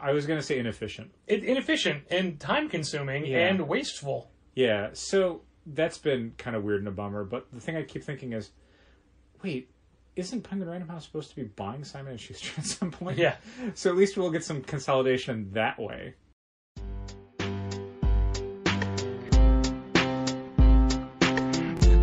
I was going to say inefficient. Inefficient and time-consuming and wasteful. Yeah, so that's been kind of weird and a bummer. But the thing I keep thinking is, wait, isn't Penguin Random House supposed to be buying Simon & Schuster at some point? Yeah. So at least we'll get some consolidation that way.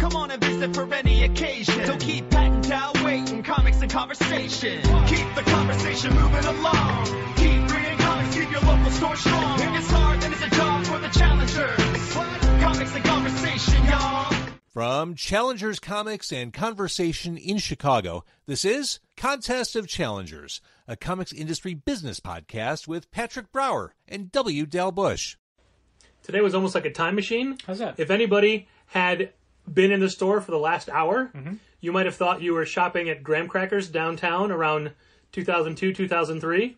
Come on and visit for any occasion. Don't keep patting down waiting. Comics and conversation. Keep the conversation moving along. Keep reading comics, keep your local store strong. If it's hard, then it's a job for the challengers. Comics and conversation, y'all. From Challengers Comics and Conversation in Chicago, this is Contest of Challengers, a comics industry business podcast with Patrick Brower and W. Dale Bush. Today was almost like a time machine. How's that? If anybody had been in the store for the last hour, you might have thought you were shopping at Graham Crackers downtown around 2002, 2003,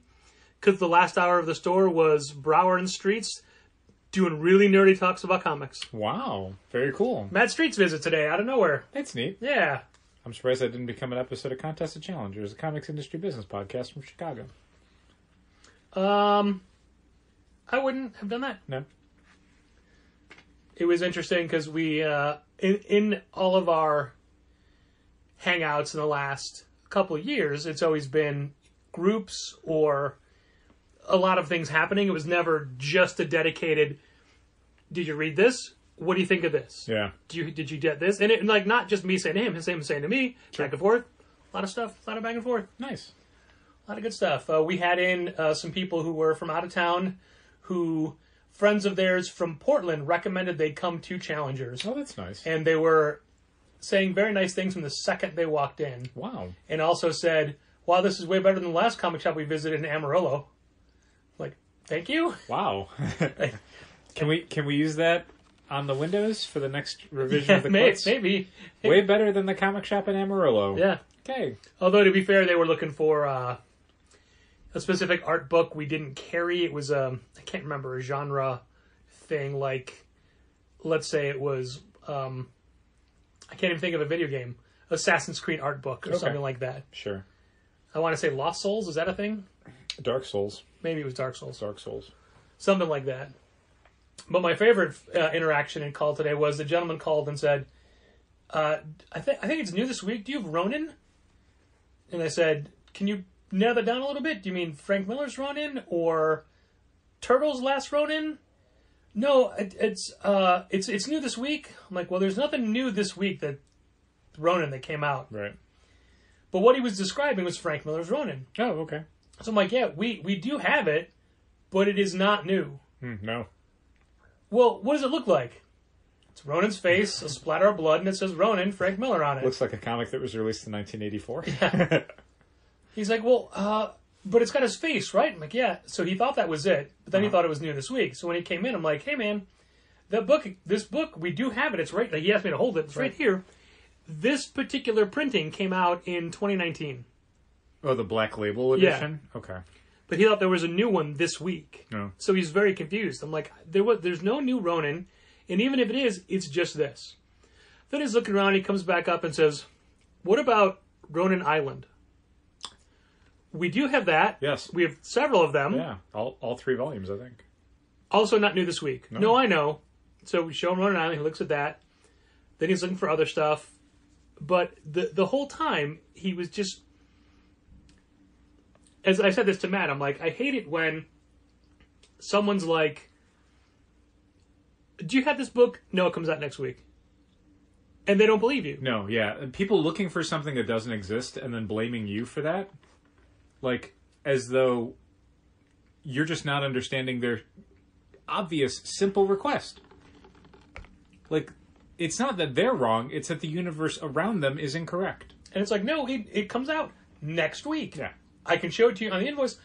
because the last hour of the store was Brower and Streets doing really nerdy talks about comics. Wow, very cool. Matt Streets visit today out of nowhere. That's neat. Yeah. I'm surprised that didn't become an episode of Contest of Challengers, a comics industry business podcast from Chicago. I wouldn't have done that. No. It was interesting because we, in all of our hangouts in the last couple of years, it's always been groups or a lot of things happening. It was never just a dedicated, did you read this? What do you think of this? Yeah. Did you get this? And it, like, not just me saying to him saying to me, back and forth. A lot of stuff, a lot of back and forth. Nice. A lot of good stuff. We had in some people who were from out of town who, friends of theirs from Portland recommended they come to Challengers. Oh, that's nice. And they were saying very nice things from the second they walked in. Wow. And also said, wow, this is way better than the last comic shop we visited in Amarillo. Like, thank you. Wow. Can we use that on the windows for the next revision of the quotes? Maybe. Way better than the comic shop in Amarillo. Yeah. Okay. Although, to be fair, they were looking for a specific art book we didn't carry. It was, I can't remember, a genre thing. Like, let's say it was, I can't even think of a video game. Assassin's Creed art book or something like that. Sure. I want to say Lost Souls. Is that a thing? Dark Souls. Maybe it was Dark Souls. Dark Souls. Something like that. But my favorite interaction and call today was the gentleman called and said, I think it's new this week. Do you have Ronin? And I said, can you narrow that down a little bit? Do you mean Frank Miller's Ronin or Turtle's last Ronin? No, it's new this week. I'm like, well, there's nothing new this week that Ronin that came out. Right. But what he was describing was Frank Miller's Ronin. Oh, okay. So I'm like, yeah, we do have it, but it is not new. No. Well, what does it look like? It's Ronin's face, a splatter of blood, and it says Ronin, Frank Miller on it. Looks like a comic that was released in 1984. Yeah. He's like, well, but it's got his face, right? I'm like, yeah. So he thought that was it, but then he thought it was new this week. So when he came in, I'm like, hey, man, this book, we do have it. It's right. He asked me to hold it. It's right here. This particular printing came out in 2019. Oh, the Black Label edition? Yeah. Okay. But he thought there was a new one this week. No. So he's very confused. I'm like, there's no new Ronin, and even if it is, it's just this. Then he's looking around, he comes back up and says, what about Ronin Island? We do have that. Yes. We have several of them. Yeah, all 3 volumes, I think. Also not new this week. No, I know. So we show him Ronin Island, he looks at that. Then he's looking for other stuff. But the whole time, he was just... As I said this to Matt, I'm like, I hate it when someone's like, do you have this book? No, it comes out next week. And they don't believe you. No, yeah. People looking for something that doesn't exist and then blaming you for that. Like, as though you're just not understanding their obvious, simple request. Like, it's not that they're wrong, it's that the universe around them is incorrect. And it's like, no, it comes out next week. Yeah. I can show it to you on the invoice.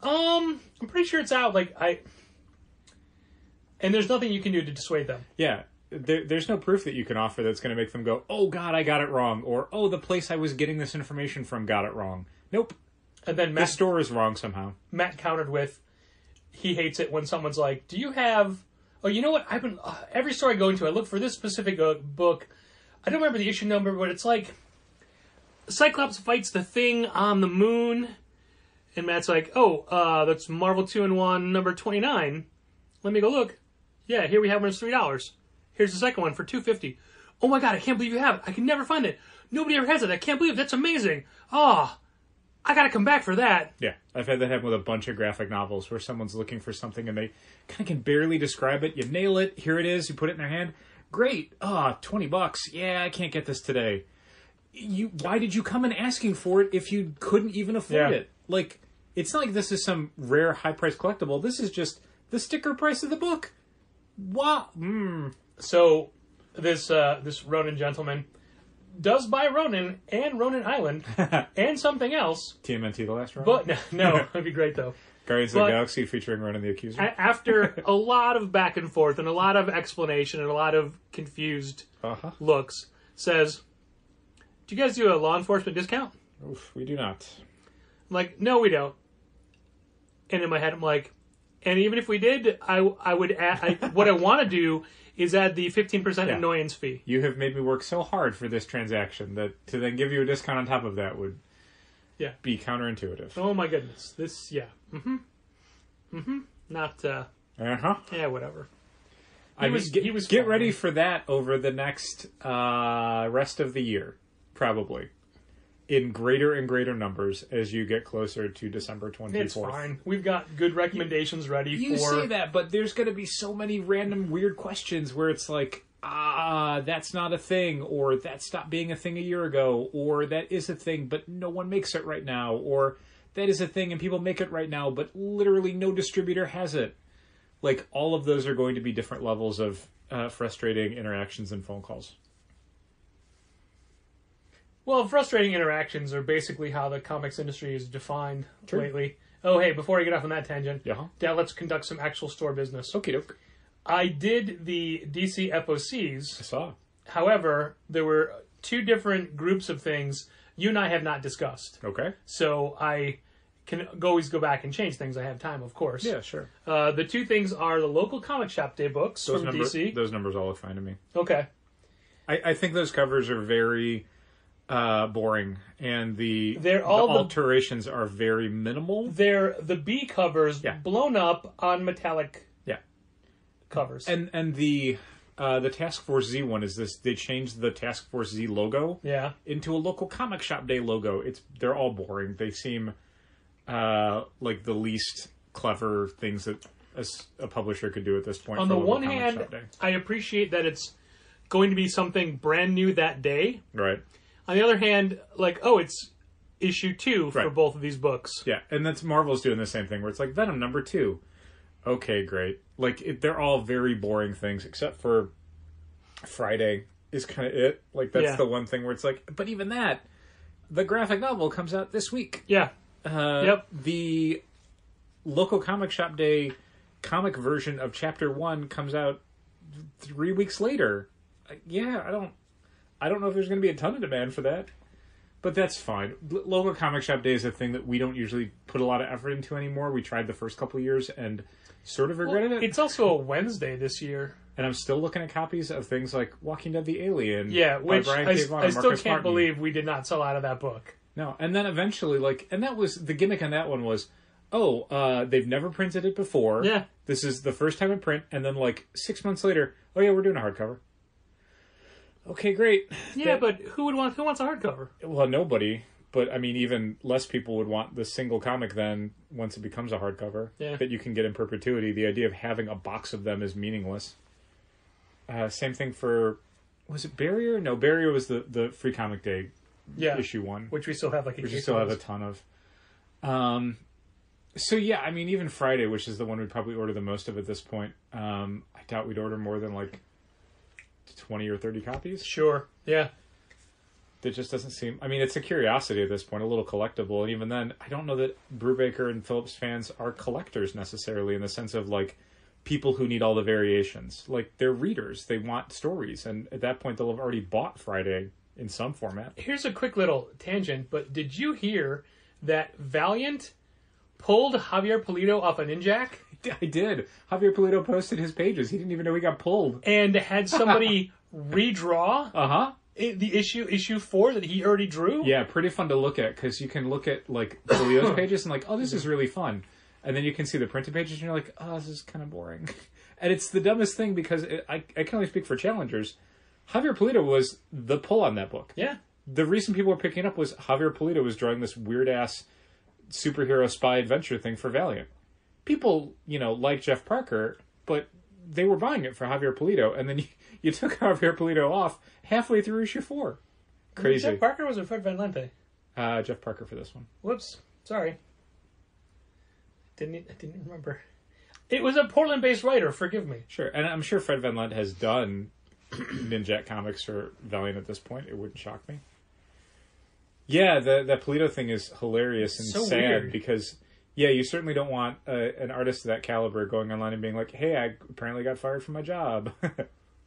I'm pretty sure it's out. And there's nothing you can do to dissuade them. Yeah. There's no proof that you can offer that's going to make them go, oh, God, I got it wrong. Or, oh, the place I was getting this information from got it wrong. Nope. And then the store is wrong somehow. Matt countered with, he hates it when someone's like, do you have... Oh, you know what? I've been... every store I go into, I look for this specific book. I don't remember the issue number, but it's like... Cyclops fights the Thing on the moon, And Matt's like, oh, that's Marvel 2-in-1 number 29. Let me go look. Yeah, here we have one as $3. Here's the second one for $2.50. Oh my god, I can't believe you have it. I can never find it. Nobody ever has it. I can't believe it. That's amazing. Oh, I gotta come back for that. Yeah, I've had that happen with a bunch of graphic novels where someone's looking for something and they kind of can barely describe it. You nail it. Here it is. You put it in their hand. Great. $20. Yeah, I can't get this today. Why did you come in asking for it if you couldn't even afford it? Like, it's not like this is some rare high-priced collectible. This is just the sticker price of the book. Wow. So this Ronin gentleman does buy Ronin and Ronin Island and something else. TMNT The Last Ronin? But no, that'd be great though. Guardians of the Galaxy featuring Ronin the Accuser. After a lot of back and forth and a lot of explanation and a lot of confused looks, says, do you guys do a law enforcement discount? Oof, we do not. I'm like, no, we don't. And in my head, I'm like, and even if we did, I would add, what I want to do is add the 15% annoyance fee. You have made me work so hard for this transaction that to then give you a discount on top of that would be counterintuitive. Oh my goodness. This, Not, yeah, whatever. He was get ready for that over the next rest of the year, probably. In greater and greater numbers as you get closer to December 24th. It's fine. We've got good recommendations ready you say that, but there's going to be so many random weird questions where it's like, that's not a thing, or that stopped being a thing a year ago, or that is a thing, but no one makes it right now, or that is a thing and people make it right now, but literally no distributor has it. Like, all of those are going to be different levels of frustrating interactions and phone calls. Well, frustrating interactions are basically how the comics industry is defined lately. Oh, hey, before I get off on that tangent, let's conduct some actual store business. Okie doke. I did the DC FOCs. I saw. However, there were two different groups of things you and I have not discussed. Okay. So I can always go back and change things. I have time, of course. Yeah, sure. The two things are the local comic shop day books from DC. Those numbers all look fine to me. Okay. I think those covers are very boring, and the all alterations are very minimal. They're the B covers blown up on metallic covers. And the Task Force Z one is this. They changed the Task Force Z logo into a local comic shop day logo. They're all boring. They seem like the least clever things that a publisher could do at this point. On the one hand, I appreciate that it's going to be something brand new that day. Right. On the other hand, it's issue 2 for both of these books. Yeah, and that's Marvel's doing the same thing where it's like Venom number 2. Okay, great. They're all very boring things except for Friday is kind of it. That's the one thing where it's like, but even that, the graphic novel comes out this week. Yeah. The local comic shop day comic version of Chapter 1 comes out 3 weeks later. I don't know if there's going to be a ton of demand for that, but that's fine. Local comic shop day is a thing that we don't usually put a lot of effort into anymore. We tried the first couple of years and sort of regretted it. It's also a Wednesday this year. And I'm still looking at copies of things like Walking Dead the Alien. Yeah, which by Brian I K. Vaughan and still Marcus can't Martin. believe we did not sell out of that book. No, and then eventually, and that was, the gimmick on that one was, they've never printed it before. Yeah. This is the first time in print, and then 6 months later, we're doing a hardcover. Okay, great. Yeah, but who wants a hardcover? Well, nobody. But, I mean, even less people would want the single comic then, once it becomes a hardcover, that you can get in perpetuity. The idea of having a box of them is meaningless. Same thing for, was it Barrier? No, Barrier was the Free Comic Day issue 1. Which we still have which we still have a ton of. So, yeah, I mean, even Friday, which is the one we'd probably order the most of at this point, I doubt we'd order more than 20 or 30 copies. Sure, yeah. That just doesn't seem... I mean, it's a curiosity at this point, a little collectible. And even then, I don't know that Brubaker and Phillips fans are collectors necessarily in the sense of, people who need all the variations. They're readers. They want stories. And at that point, they'll have already bought Friday in some format. Here's a quick little tangent, but did you hear that Valiant pulled Javier Pulido off a Ninjak? I did. Javier Pulido posted his pages. He didn't even know he got pulled. And had somebody redraw the issue 4 that he already drew? Yeah, pretty fun to look at because you can look at like Polito's pages and like, oh, this is really fun, and then you can see the printed pages and you're like, oh, this is kind of boring, and it's the dumbest thing because I can only speak for Challengers. Javier Polito was the pull on that book. Yeah. The reason people were picking it up was Javier Polito was drawing this weird ass superhero spy adventure thing for Valiant. People, like Jeff Parker, but they were buying it for Javier Polito, and then you took Javier Polito off halfway through issue 4. Crazy. Jeff Parker was it Fred Van Lente? Jeff Parker for this one. Whoops. Sorry. I didn't remember. It was a Portland-based writer, forgive me. Sure, and I'm sure Fred Van Lent has done Ninjak comics for Valiant at this point. It wouldn't shock me. Yeah, that Polito thing is hilarious and so sad weird. because, yeah, you certainly don't want an artist of that caliber going online and being like, hey, I apparently got fired from my job.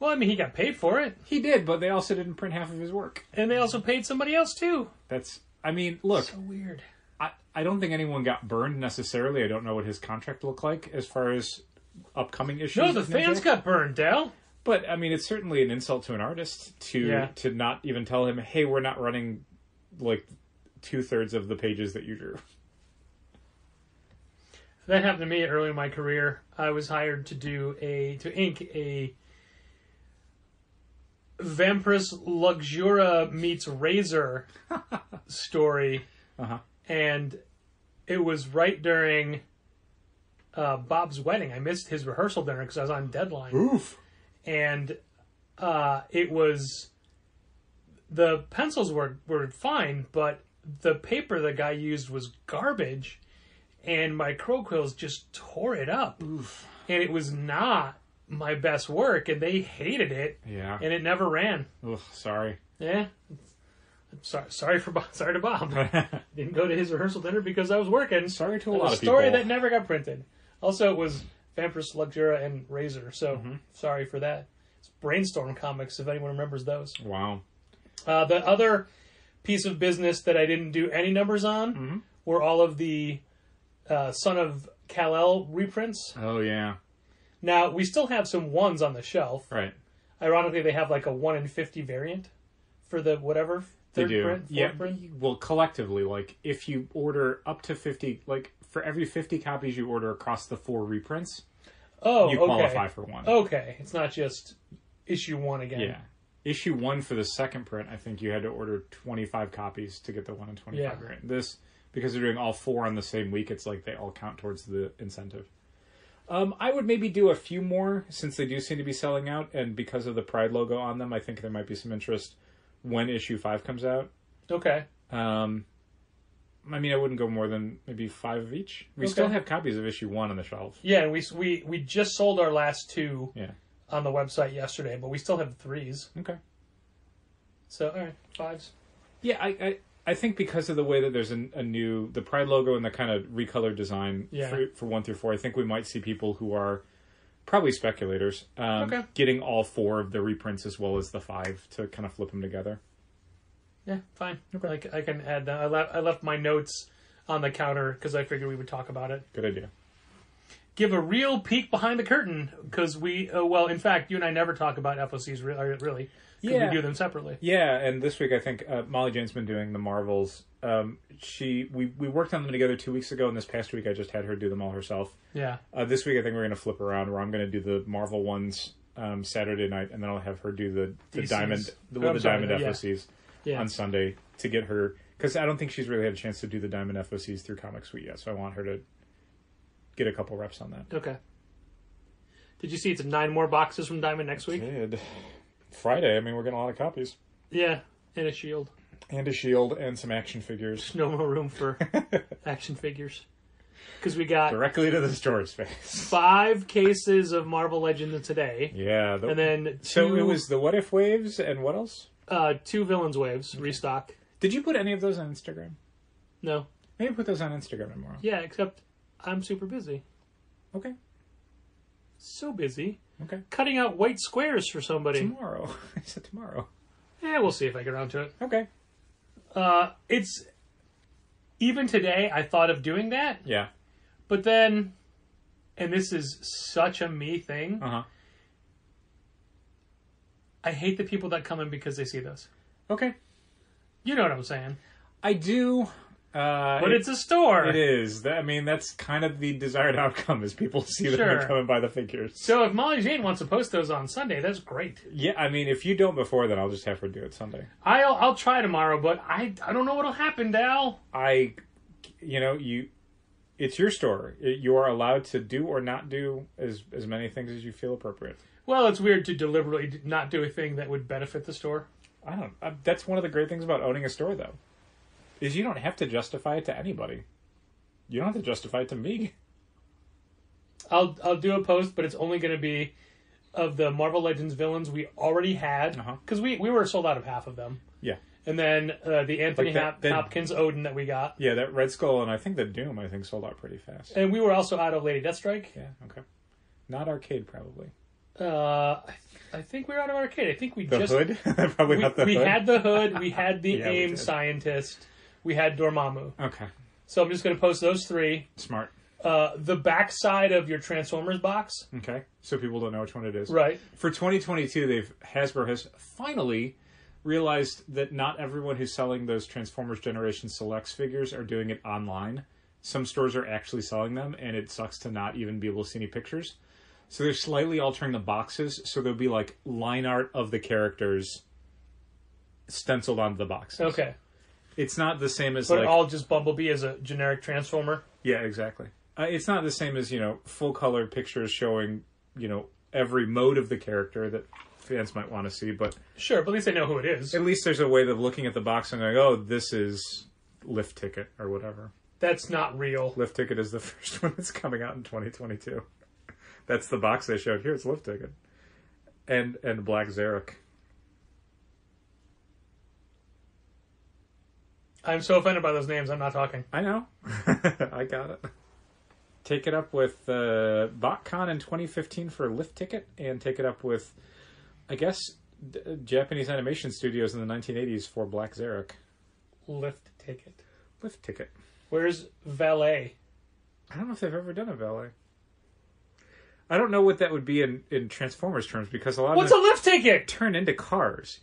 Well, I mean, he got paid for it. He did, but they also didn't print half of his work. And they also paid somebody else, too. Look, So weird. I don't think anyone got burned necessarily. I don't know what his contract looked like as far as upcoming issues. No, the of fans Ninjak. got burned, Dal. But, I mean, it's certainly an insult to an artist to not even tell him, hey, we're not running, like, 2/3 of the pages that you drew. That happened to me early in my career. I was hired to ink a Vampirus Luxura meets Razor story. Uh-huh. And it was right during Bob's wedding. I missed his rehearsal dinner because I was on deadline. Oof. And it was... The pencils were fine, but the paper the guy used was garbage, and my crow quills just tore it up. Oof. And it was not my best work, and they hated it. Yeah. And it never ran. Ugh, sorry. Yeah. Sorry to Bob. Didn't go to his rehearsal dinner because I was working. Sorry to a on lot a of people. story that never got printed. Also, it was Vampirus Luxura and Razor, so sorry for that. It's Brainstorm Comics, if anyone remembers those. Wow. The other piece of business that I didn't do any numbers on were all of the Son of Kal-El reprints. Oh, yeah. Now, we still have some ones on the shelf. Right. Ironically, they have like a 1 in 50 variant for the whatever. They do. Print, yeah. print. Well, collectively, like, if you order up to 50, like, for every 50 copies you order across the 4 reprints, you qualify for one. Okay. It's not just issue 1 again. Yeah. Issue 1 for the second print, I think you had to order 25 copies to get the 1 in 25 variant. This, because they're doing all 4 on the same week, it's like they all count towards the incentive. I would maybe do a few more, since they do seem to be selling out, and because of the Pride logo on them, I think there might be some interest when issue 5 comes out. Okay. I mean, I wouldn't go more than maybe 5 of each. We still have copies of issue 1 on the shelf. Yeah, and we just sold our last 2 Yeah. on the website yesterday, but we still have 3s. Okay. So, all right, 5s. Yeah, I think because of the way that there's a new... The Pride logo and the kind of recolored design for 1 through 4, I think we might see people who are probably speculators getting all 4 of the reprints as well as the 5 to kind of flip them together. Yeah, fine. Okay. I can add that. I left my notes on the counter because I figured we would talk about it. Good idea. Give a real peek behind the curtain because we... well, in fact, you and I never talk about FOCs really. Because we do them separately. Yeah, and this week I think Molly Jane's been doing the Marvels. We worked on them together 2 weeks ago, and this past week I just had her do them all herself. Yeah. This week I think we're going to flip around where I'm going to do the Marvel ones Saturday night, and then I'll have her do the Diamond FOCs on Sunday to get her... Because I don't think she's really had a chance to do the Diamond FOCs through Comic Suite yet, so I want her to get a couple reps on that. Okay. Did you see it's 9 more boxes from Diamond next week? Good. Friday, I mean, we're getting a lot of copies. Yeah, and a shield. And a shield and some action figures. There's no more room for action figures. Because we got... Directly to the storage space. 5 cases of Marvel Legends today. Yeah. And then 2... So it was the What If waves and what else? 2 Villains waves, restock. Did you put any of those on Instagram? No. Maybe put those on Instagram tomorrow. Yeah, except I'm super busy. Okay. So busy. Okay. Cutting out white squares for somebody. Tomorrow. I said tomorrow. Yeah, we'll see if I get around to it. Okay. It's... Even today, I thought of doing that. Yeah. But then... And this is such a me thing. Uh-huh. I hate the people that come in because they see this. Okay. You know what I'm saying. I do. But it's a store. It is. I mean, that's kind of the desired outcome, is people see them and come and buy the figures. So if Molly Jane wants to post those on Sunday, that's great. Yeah, I mean, if you don't before, then I'll just have her do it Sunday. I'll try tomorrow, but I don't know what'll happen, Dal. It's your store. You are allowed to do or not do as many things as you feel appropriate. Well, it's weird to deliberately not do a thing that would benefit the store. That's one of the great things about owning a store, though, is you don't have to justify it to anybody. You don't have to justify it to me. I'll do a post, but it's only going to be of the Marvel Legends villains we already had, because we were sold out of half of them. Yeah. And then the Anthony Hopkins Odin that we got. Yeah, that Red Skull and I think the Doom sold out pretty fast. And we were also out of Lady Deathstrike. Yeah, okay. Not arcade, probably. I think we were out of arcade. I think we the just... hood? Probably not the hood. We had the hood, we had the AIM Scientist, we had Dormammu. Okay. So I'm just going to post those three. Smart. The back side of your Transformers box. Okay. So people don't know which one it is. Right. For 2022, Hasbro has finally realized that not everyone who's selling those Transformers Generation Selects figures are doing it online. Some stores are actually selling them, and it sucks to not even be able to see any pictures. So they're slightly altering the boxes, so there'll be like line art of the characters stenciled onto the boxes. Okay. It's not the same as But all just Bumblebee as a generic Transformer? Yeah, exactly. It's not the same as, full color pictures showing, every mode of the character that fans might want to see, but... Sure, but at least they know who it is. At least there's a way of looking at the box and going, oh, this is Lift Ticket, or whatever. That's not real. Lift Ticket is the first one that's coming out in 2022. That's the box they showed here. It's Lift Ticket. And Black Zarek. I'm so offended by those names, I'm not talking. I know. I got it. Take it up with BotCon in 2015 for Lift Ticket, and take it up with, I guess, Japanese animation studios in the 1980s for Black Zarek. Lift Ticket. Lift Ticket. Where's Valet? I don't know if they've ever done a Valet. I don't know what that would be in Transformers terms, because a lot What's of them a Lift Ticket? turn into cars,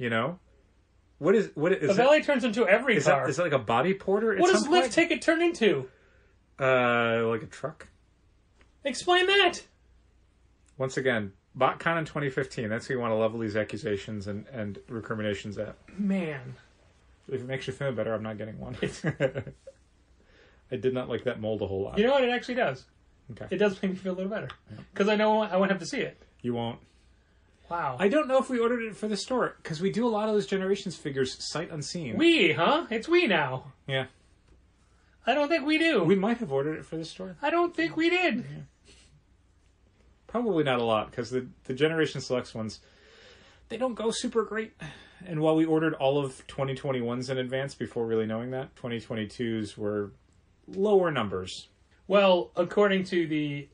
What is a Valet turns into every car. Is that like a body porter? What does Lift Ticket turn into? Like a truck. Explain that. Once again, BotCon in 2015. That's who you want to level these accusations and recriminations at. Man. If it makes you feel better, I'm not getting one. I did not like that mold a whole lot. You know what? It actually does. Okay. It does make me feel a little better. Because I know I won't have to see it. You won't. Wow. I don't know if we ordered it for the store, because we do a lot of those Generations figures sight unseen. We, huh? It's we now. Yeah. I don't think we do. We might have ordered it for the store. I don't think we did. Yeah. Probably not a lot, because the Generation Selects ones, they don't go super great. And while we ordered all of 2021s in advance before really knowing that, 2022s were lower numbers. Well, according to the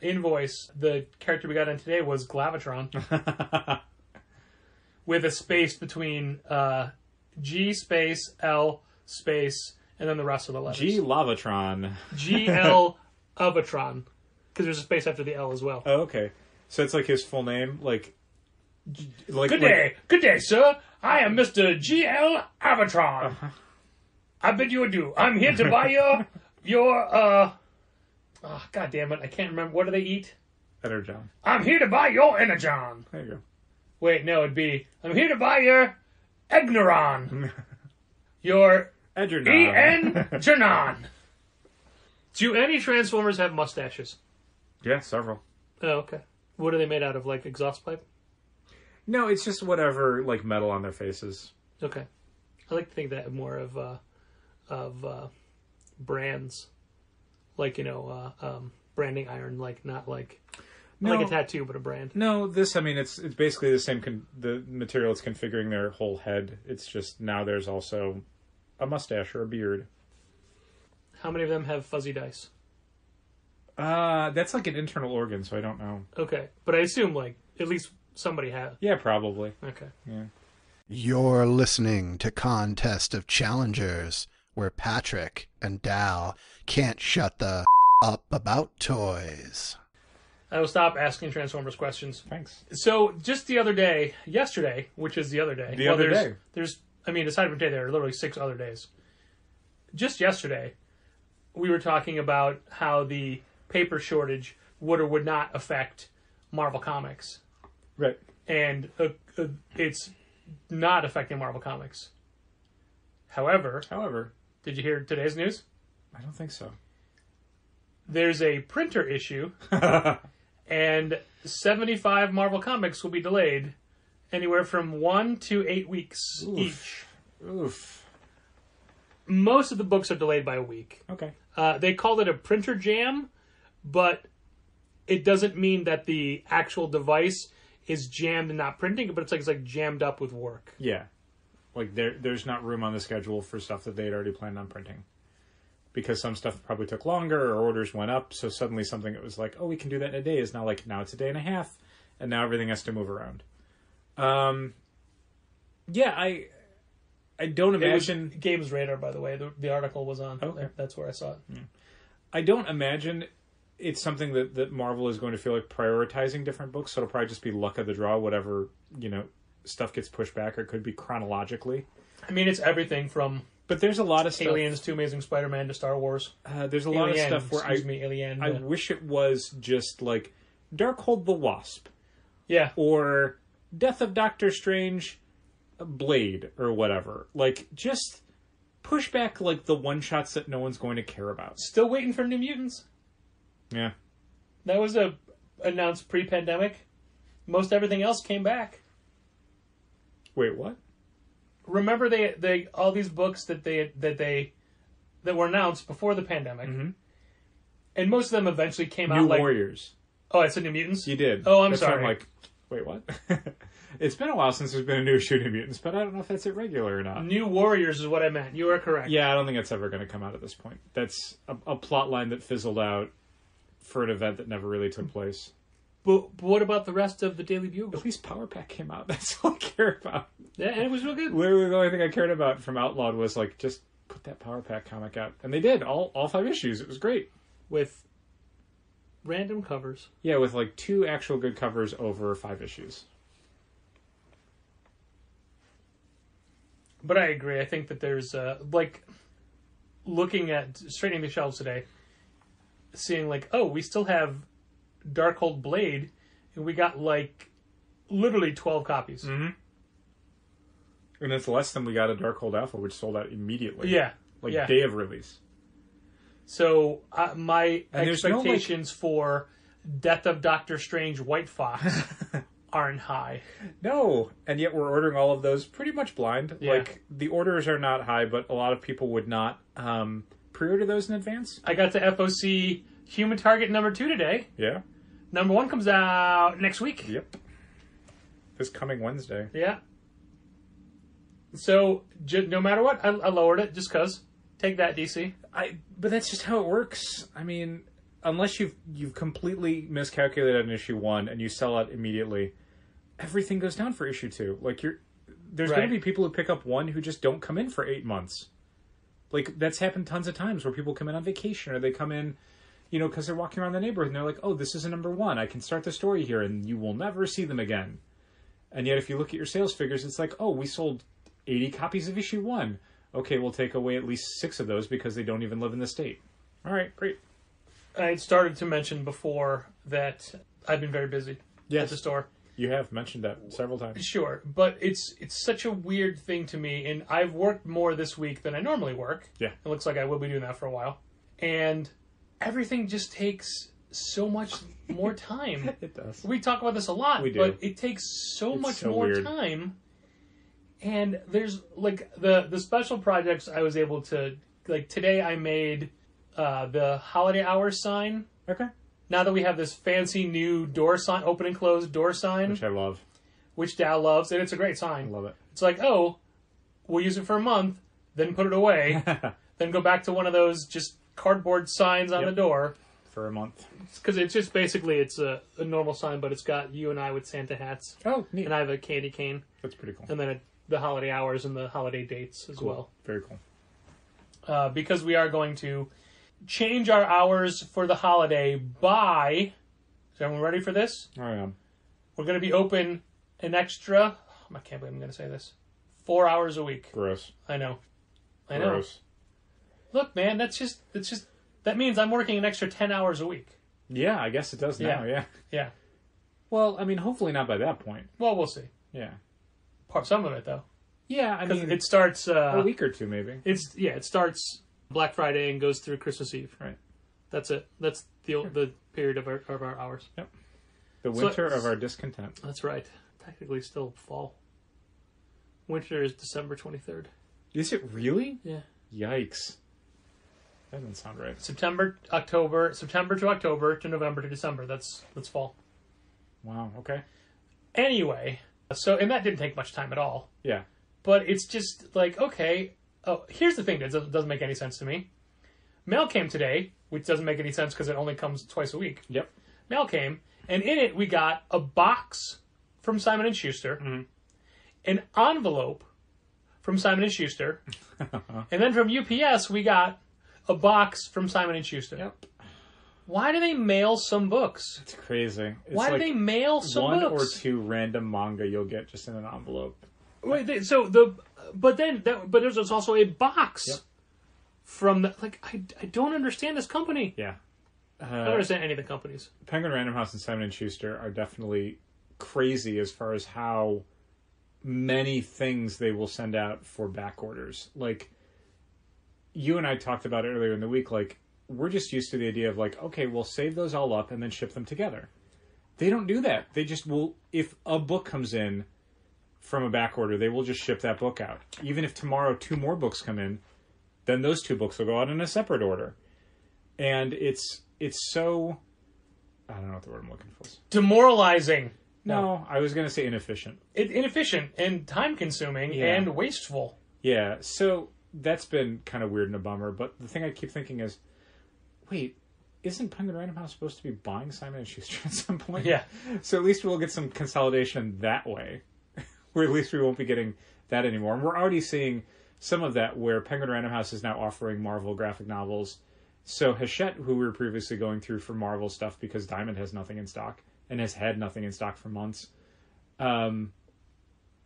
invoice, the character we got in today was Glavitron. With a space between G space, L space, and then the rest of the letters. G Lavatron. GL Avatron. Because there's a space after the L as well. Oh, okay. So it's like his full name? Like Good day. Good day, sir. I am Mr. GL Avatron. I bid you adieu. I'm here to buy your oh, God damn it. I can't remember. What do they eat? Energon. I'm here to buy your Energon. There you go. Wait, no, it'd be, I'm here to buy your Egneron. Your Edgernon. Janon. Do any Transformers have mustaches? Yeah, several. Oh, okay. What are they made out of? Like exhaust pipe? No, it's just whatever, like metal on their faces. Okay. I like to think that more of brands. Like, branding iron, like not like like a tattoo, but a brand. No, it's basically the same. The material it's configuring their whole head. It's just now there's also a mustache or a beard. How many of them have fuzzy dice? That's like an internal organ, so I don't know. Okay, but I assume like at least somebody has. Yeah, probably. Okay. Yeah. You're listening to Contest of Challengers, where Patrick and Dal can't shut the up about toys. I will stop asking Transformers questions. Thanks. So, just yesterday, which is the other day. The other day. There's I mean, aside from today, there are literally 6 other days. Just yesterday, we were talking about how the paper shortage would or would not affect Marvel Comics. Right. And it's not affecting Marvel Comics. However, did you hear today's news? I don't think so. There's a printer issue, and 75 Marvel Comics will be delayed anywhere from 1 to 8 weeks each. Oof. Most of the books are delayed by a week. Okay. They called it a printer jam, but it doesn't mean that the actual device is jammed and not printing, but it's like jammed up with work. Yeah. Like, there's not room on the schedule for stuff that they had already planned on printing. Because some stuff probably took longer, or orders went up, so suddenly something that was like, oh, we can do that in a day, is now like, now it's a day and a half, and now everything has to move around. Yeah, I don't imagine... Games Radar, by the way. The article was on. Okay. That's where I saw it. Yeah. I don't imagine it's something that Marvel is going to feel like prioritizing different books, so it'll probably just be luck of the draw, whatever, stuff gets pushed back, or it could be chronologically. I mean, it's everything from... But there's a lot of stuff... Aliens to Amazing Spider-Man to Star Wars. There's a lot of stuff where Alien. I wish it was just like Darkhold the Wasp. Yeah. Or Death of Doctor Strange, Blade, or whatever. Like, just push back like the one-shots that no one's going to care about. Still waiting for New Mutants. Yeah. That was announced pre-pandemic. Most everything else came back. Wait, what? Remember they all these books that were announced before the pandemic, and most of them eventually came out. New like Warriors. Oh, I said New Mutants. You did. Oh, I'm That's sorry. Why I'm like, wait, what? It's been a while since there's been a new issue of New Mutants, but I don't know if that's irregular or not. New Warriors is what I meant. You are correct. Yeah, I don't think it's ever going to come out at this point. That's a plot line that fizzled out for an event that never really took place. But what about the rest of the Daily Bugle? At least Power Pack came out. That's all I care about. Yeah, and it was real good. Literally, the only thing I cared about from Outlawed was like, just put that Power Pack comic out, and they did all 5 issues. It was great with random covers. Yeah, with like 2 actual good covers over 5 issues. But I agree. I think that there's like looking at straightening the shelves today, seeing like, oh, we still have Darkhold Blade, and we got like literally 12 copies. Mm-hmm. And it's less than we got a Darkhold Alpha, which sold out immediately. Yeah. Like yeah. day of release. So my expectations no, for Death of Doctor Strange White Fox aren't high. No, and yet we're ordering all of those pretty much blind. Yeah. Like, the orders are not high, but a lot of people would not pre-order those in advance. I got the FOC Human Target number 2 today. Yeah. Number 1 comes out next week. Yep. This coming Wednesday. Yeah. So, no matter what, I lowered it just because. Take that, DC. But that's just how it works. I mean, unless you've completely miscalculated an issue 1 and you sell out immediately, everything goes down for issue 2. Like, there's Right. going to be people who pick up 1 who just don't come in for 8 months. Like, that's happened tons of times where people come in on vacation, or they come in, because they're walking around the neighborhood and they're like, oh, this is a number 1. I can start the story here and you will never see them again. And yet if you look at your sales figures, it's like, oh, we sold 80 copies of issue 1. Okay, we'll take away at least 6 of those because they don't even live in the state. All right, great. I had started to mention before that I've been very busy at the store. You have mentioned that several times. Sure, but it's such a weird thing to me, and I've worked more this week than I normally work. Yeah. It looks like I will be doing that for a while. And everything just takes so much more time. It does. We talk about this a lot, We do. but it takes so It's much so more weird. time. And there's like the special projects I was able to, like today I made the holiday hours sign. Okay. Now that we have this fancy new door sign, open and close door sign, Which I love. which Dow loves, and it's a great I sign. love it. It's like, oh, we'll use it for a month, then put it away, then go back to one of those just cardboard signs on Yep. the door. For a month. Because it's just basically, it's a normal sign, but it's got you and I with Santa hats. Oh, neat. And I have a candy cane. That's pretty cool. And then the holiday hours and the holiday dates as well. Very cool. Because we are going to change our hours for the holiday by... Is everyone ready for this? I am. We're going to be open an extra... I can't believe I'm going to say this. 4 hours a week. Gross. I know. Gross. Look, man, that means I'm working an extra 10 hours a week. Yeah, I guess it does now, yeah. Yeah. Well, I mean, hopefully not by that point. Well, we'll see. Yeah. Some of it, though. Yeah, I mean... It starts... a week or two, maybe. It starts Black Friday and goes through Christmas Eve. Right. That's it. That's the period of our hours. Yep. The winter of our discontent. That's right. Technically still fall. Winter is December 23rd. Is it really? Yeah. Yikes. That doesn't sound right. September to October to November to December. That's fall. Wow, okay. Anyway, and that didn't take much time at all. Yeah. But it's just like, okay. Oh, here's the thing that doesn't make any sense to me. Mail came today, which doesn't make any sense because it only comes twice a week. Yep. Mail came, and in it we got a box from Simon & Schuster, an envelope from Simon & Schuster, and then from UPS we got a box from Simon & Schuster. Yep. Why do they mail some books? It's crazy. It's Why do they mail some one books? or two random manga you'll get just in an envelope. Wait, but there's also a box from the, like, I don't understand this company. Yeah. I don't understand any of the companies. Penguin Random House and Simon & Schuster are definitely crazy as far as how many things they will send out for back orders. Like, you and I talked about it earlier in the week, like, we're just used to the idea of like, okay, we'll save those all up and then ship them together. They don't do that. They just will, if a book comes in from a back order, they will just ship that book out. Even if tomorrow 2 more books come in, then those 2 books will go out in a separate order. And it's so, I don't know what the word I'm looking for is. Demoralizing. No, I was going to say inefficient. Inefficient and time-consuming and wasteful. Yeah, so that's been kind of weird and a bummer. But the thing I keep thinking is, wait, isn't Penguin Random House supposed to be buying Simon & Schuster at some point? Yeah. So at least we'll get some consolidation that way, where at least we won't be getting that anymore. And we're already seeing some of that where Penguin Random House is now offering Marvel graphic novels. So Hachette, who we were previously going through for Marvel stuff because Diamond has nothing in stock and has had nothing in stock for months, now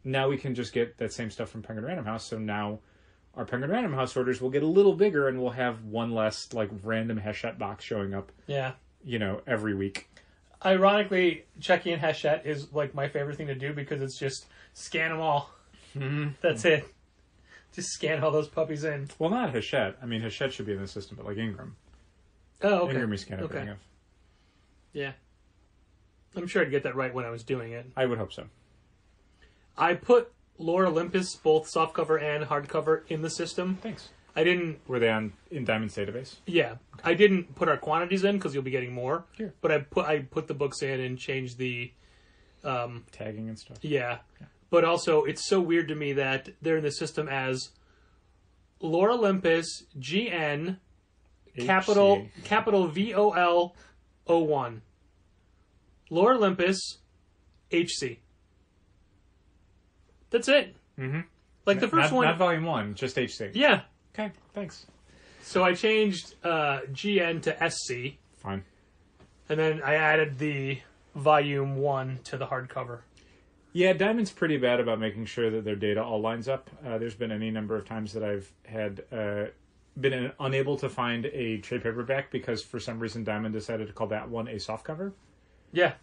we can just get that same stuff from Penguin Random House. So now our Penguin Random House orders will get a little bigger and we'll have one less like random Hachette box showing up. Yeah. Every week. Ironically, checking in Hachette is like my favorite thing to do because it's just scan them all. Mm-hmm. That's it. Just scan all those puppies in. Well, not Hachette. I mean, Hachette should be in the system, but like Ingram. Oh, okay. Ingram you scan everything of. Yeah. I'm sure I'd get that right when I was doing it. I would hope so. I put Lore Olympus, both softcover and hardcover, in the system. Thanks. I didn't... Were they in Diamond's database? Yeah. I didn't put our quantities in because you'll be getting more. Sure. But I put the books in and changed the... tagging and stuff. Yeah. But also, it's so weird to me that they're in the system as Lore Olympus, GN, capital VOL01. Lore Olympus, HC. That's it. Mm-hmm. Like the first one... Not Volume 1, just HC. Yeah. Okay, thanks. So I changed GN to SC. Fine. And then I added the Volume 1 to the hardcover. Yeah, Diamond's pretty bad about making sure that their data all lines up. There's been any number of times that I've had been unable to find a trade paperback because for some reason Diamond decided to call that one a softcover. Yeah.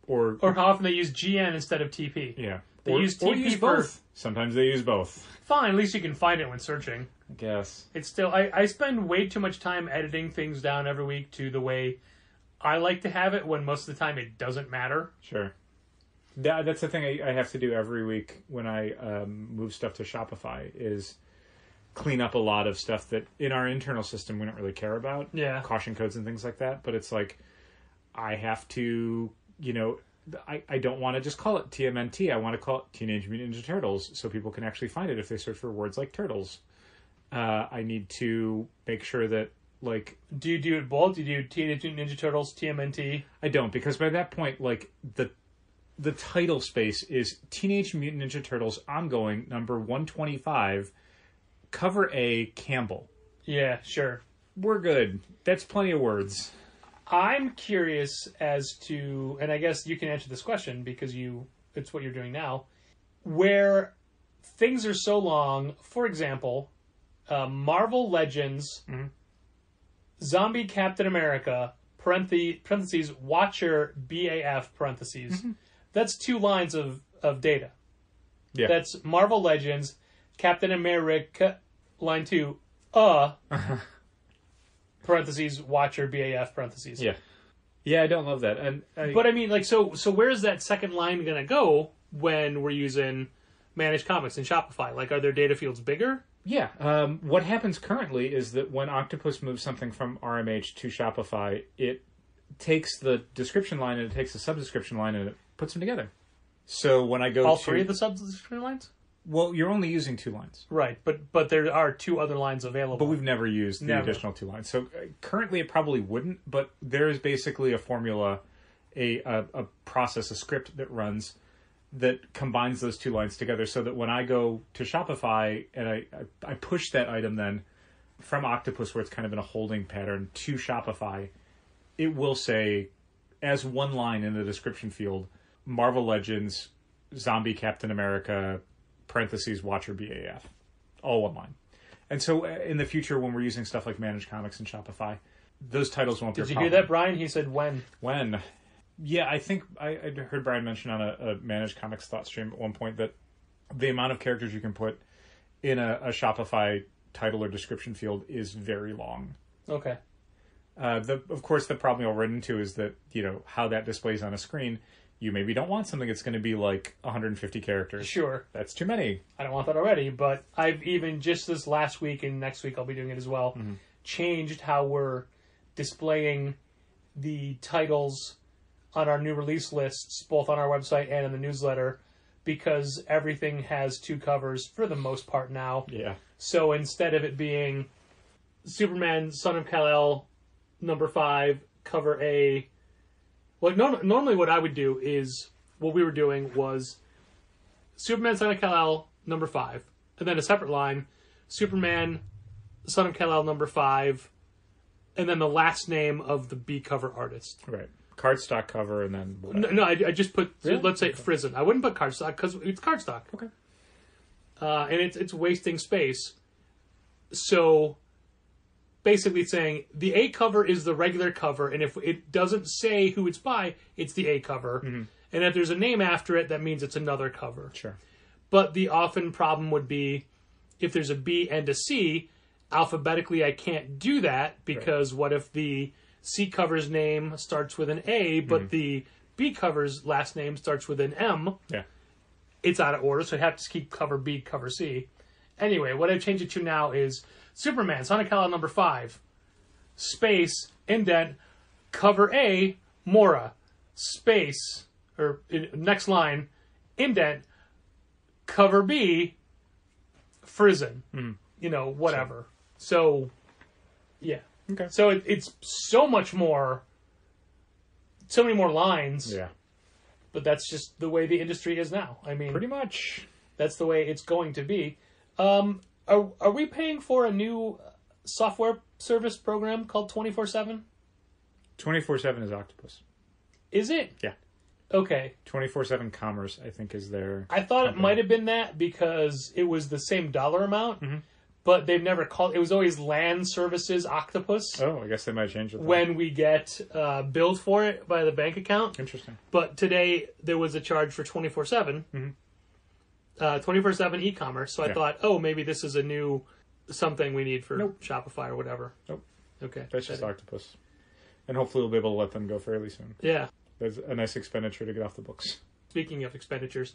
Or how often they use GN instead of TP. Yeah. They use TP for both. Sometimes they use both. Fine, at least you can find it when searching. I guess. It's still... I spend way too much time editing things down every week to the way I like to have it when most of the time it doesn't matter. Sure. That's the thing I have to do every week when I move stuff to Shopify is clean up a lot of stuff that in our internal system we don't really care about. Yeah. Caution codes and things like that. But it's like I have to, I don't want to just call it TMNT. I want to call it Teenage Mutant Ninja Turtles so people can actually find it if they search for words like turtles. I need to make sure that, like... Do you do it both? Do you do Teenage Mutant Ninja Turtles, TMNT? I don't, because by that point, like, the title space is Teenage Mutant Ninja Turtles Ongoing, number 125, cover A, Campbell. Yeah, sure. We're good. That's plenty of words. I'm curious as to, and I guess you can answer this question because it's what you're doing now. where things are so long. For example, Marvel Legends, Zombie Captain America, parentheses, Watcher BAF, parentheses. That's 2 lines of data. Yeah. That's Marvel Legends, Captain America, line 2, parentheses, Watcher BAF, parentheses. Yeah. Yeah, I don't love that. And But I mean, like, so where's that second line going to go when we're using Managed Comics in Shopify? Like, are their data fields bigger? yeah, what happens currently is that when Octopus moves something from RMH to Shopify, it takes the description line and it takes the subdescription line and it puts them together. So when I go All to... 3 of the subdescription lines? Well, you're only using 2 lines. Right, but there are 2 other lines available. But we've never used the Never. additional 2 lines. So currently it probably wouldn't, but there is basically a formula, a process, a script that runs that combines those 2 lines together so that when I go to Shopify and I push that item then from Octopus, where it's kind of in a holding pattern, to Shopify, it will say, as 1 line in the description field, Marvel Legends, Zombie Captain America, parentheses, Watcher BAF. All 1 line. And so in the future, when we're using stuff like Managed Comics and Shopify, those titles won't be a Did you problem. hear that, Brian? He said when. When? Yeah, I think I heard Brian mention on a Managed Comics thought stream at one point that the amount of characters you can put in a Shopify title or description field is very long. Okay. Of course, the problem you'll run into is that, how that displays on a screen. You maybe don't want something that's going to be like 150 characters. Sure. That's too many. I don't want that already, but I've even just this last week and next week I'll be doing it as well, changed how we're displaying the titles on our new release lists, both on our website and in the newsletter, because everything has 2 covers for the most part now. Yeah. So instead of it being Superman, Son of Kal-El, number 5, cover A. Well, normally what I would do is, what we were doing was Superman, Son of Kal-El, number 5. And then a separate line, Superman, Son of Kal-El, number 5. And then the last name of the B cover artist. Right. Cardstock cover and then whatever. No, I just put, Really? let's say, Frizen. I wouldn't put cardstock because it's cardstock. Okay. And it's wasting space. So basically saying the A cover is the regular cover, and if it doesn't say who it's by, it's the A cover. And if there's a name after it, that means it's another cover. Sure. But the often problem would be if there's a B and a C, alphabetically I can't do that because what if the C cover's name starts with an A, but the B cover's last name starts with an M? Yeah. It's out of order, so I have to keep cover B, cover C. Anyway, what I've changed it to now is Superman, Son of Kal-El, number 5, space, indent, cover A, Mora, space, or next line, indent, cover B, Frizen. Whatever. So, yeah. Okay. So it's so much more, so many more lines, Yeah. but that's just the way the industry is now. I mean, Pretty much. that's the way it's going to be. Are we paying for a new software service program called 24/7? 24/7 is Octopus. Is it? Yeah. Okay. 24/7 Commerce, I think, is their... I thought company. it might have been that because it was the same dollar amount, but they've never called it. Was always LAN Services Octopus Oh, I guess they might change it. then. when we get billed for it by the bank account. Interesting. But today there was a charge for 24/7, 24/7 e-commerce. So I Yeah. thought, oh, maybe this is a new something we need for Nope. Shopify or whatever. Nope. Okay. That's just Octopus. And hopefully we'll be able to let them go fairly soon. Yeah. There's a nice expenditure to get off the books. Speaking of expenditures,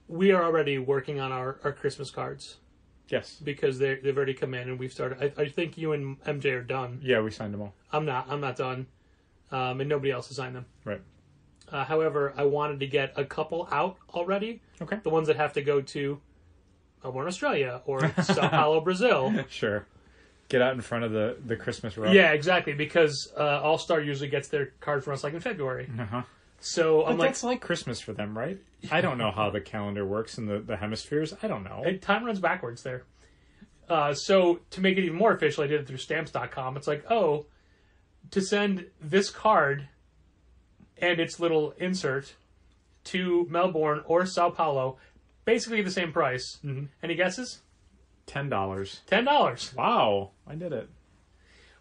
we are already working on our Christmas cards Yes. because they've already come in and we've started. I think you and MJ are done. Yeah, we signed them all. I'm not done, and nobody else has signed them. Right. However, I wanted to get a couple out already. Okay. The ones that have to go to Melbourne, Australia, or Sao Paulo, Brazil. Sure. Get out in front of the Christmas rug. Yeah, exactly. Because All Star usually gets their card from us like in February. Uh-huh. So But I'm like, that's like Christmas for them, right? I don't know how the calendar works in the hemispheres. I don't know. time runs backwards there. So to make it even more official, I did it through stamps.com. It's like, oh, to send this card and its little insert to Melbourne or Sao Paulo, basically the same price. Mm-hmm. Any guesses? $10. $10. Wow, I did it.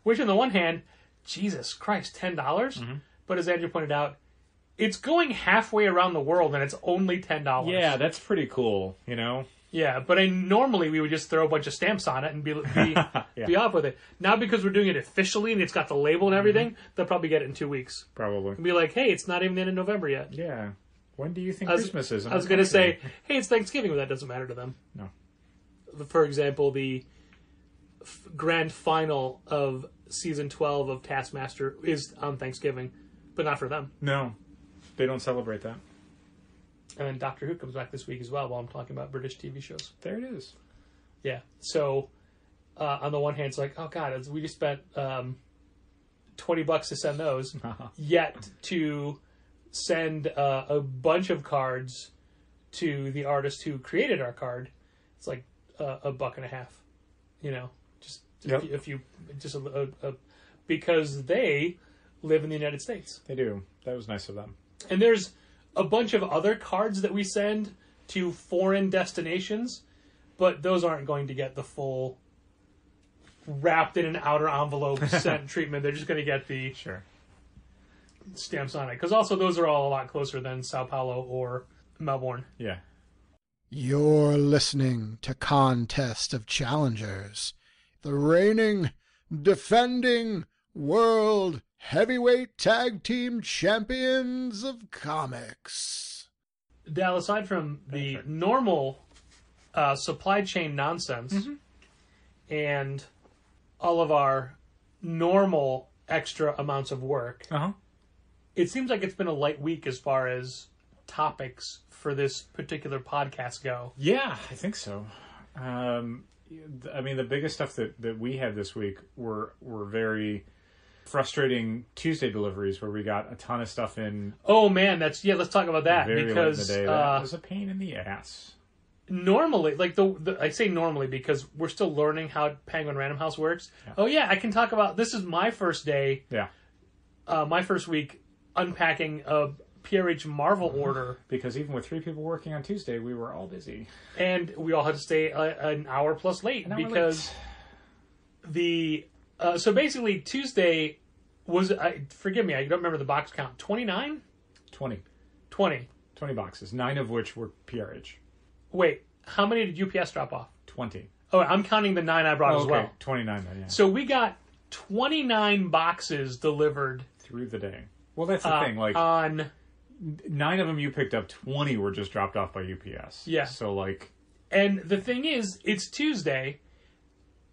Which, on the one hand, Jesus Christ, $10? Mm-hmm. But as Andrew pointed out, it's going halfway around the world and it's only $10. Yeah, that's pretty cool, you know? Yeah, but normally we would just throw a bunch of stamps on it and be off with it. Now because we're doing it officially and it's got the label and everything, they'll probably get it in 2 weeks. Probably. And be like, hey, it's not even the end of November yet. Yeah. When do you think Christmas is? I was going to say, hey, it's Thanksgiving, but that doesn't matter to them. No. For example, the grand final of season 12 of Taskmaster is on Thanksgiving, but not for them. No. They don't celebrate that. And then Doctor Who comes back this week as well while I'm talking about British TV shows. There it is. Yeah. So, on the one hand, it's like, oh, God, we just spent $20 to send those. Yet, to send a bunch of cards to the artist who created our card, it's like $1.50. You know? Just a few... because they live in the United States. They do. That was nice of them. And there's a bunch of other cards that we send to foreign destinations, but those aren't going to get the full wrapped in an outer envelope sent treatment. They're just going to get the stamps on it. Because also those are all a lot closer than Sao Paulo or Melbourne. Yeah. You're listening to Contest of Challengers, the reigning, defending world heavyweight tag team champions of comics. Dal, aside from the normal supply chain nonsense and all of our normal extra amounts of work, it seems like it's been a light week as far as topics for this particular podcast go. Yeah, I think so. I mean, the biggest stuff that we had this week were very frustrating Tuesday deliveries where we got a ton of stuff in. Oh man, let's talk about that very because late in the day. That was a pain in the ass. Normally, like I say normally because we're still learning how Penguin Random House works. Yeah. Oh yeah, I can talk about this is my first day. Yeah. My first week unpacking a PRH Marvel order. Because even with 3 people working on Tuesday, we were all busy. And we all had to stay an hour plus late because so basically Tuesday was, forgive me, I don't remember the box count, 29? 20. 20. 20 boxes, 9 of which were PRH. Wait, how many did UPS drop off? 20. Oh, I'm counting the 9 I brought as well. 29 then, yeah. So we got 29 boxes delivered. Through the day. Well, that's the thing, like... On 9 of them you picked up, 20 were just dropped off by UPS. Yeah. So, like... And the thing is, it's Tuesday.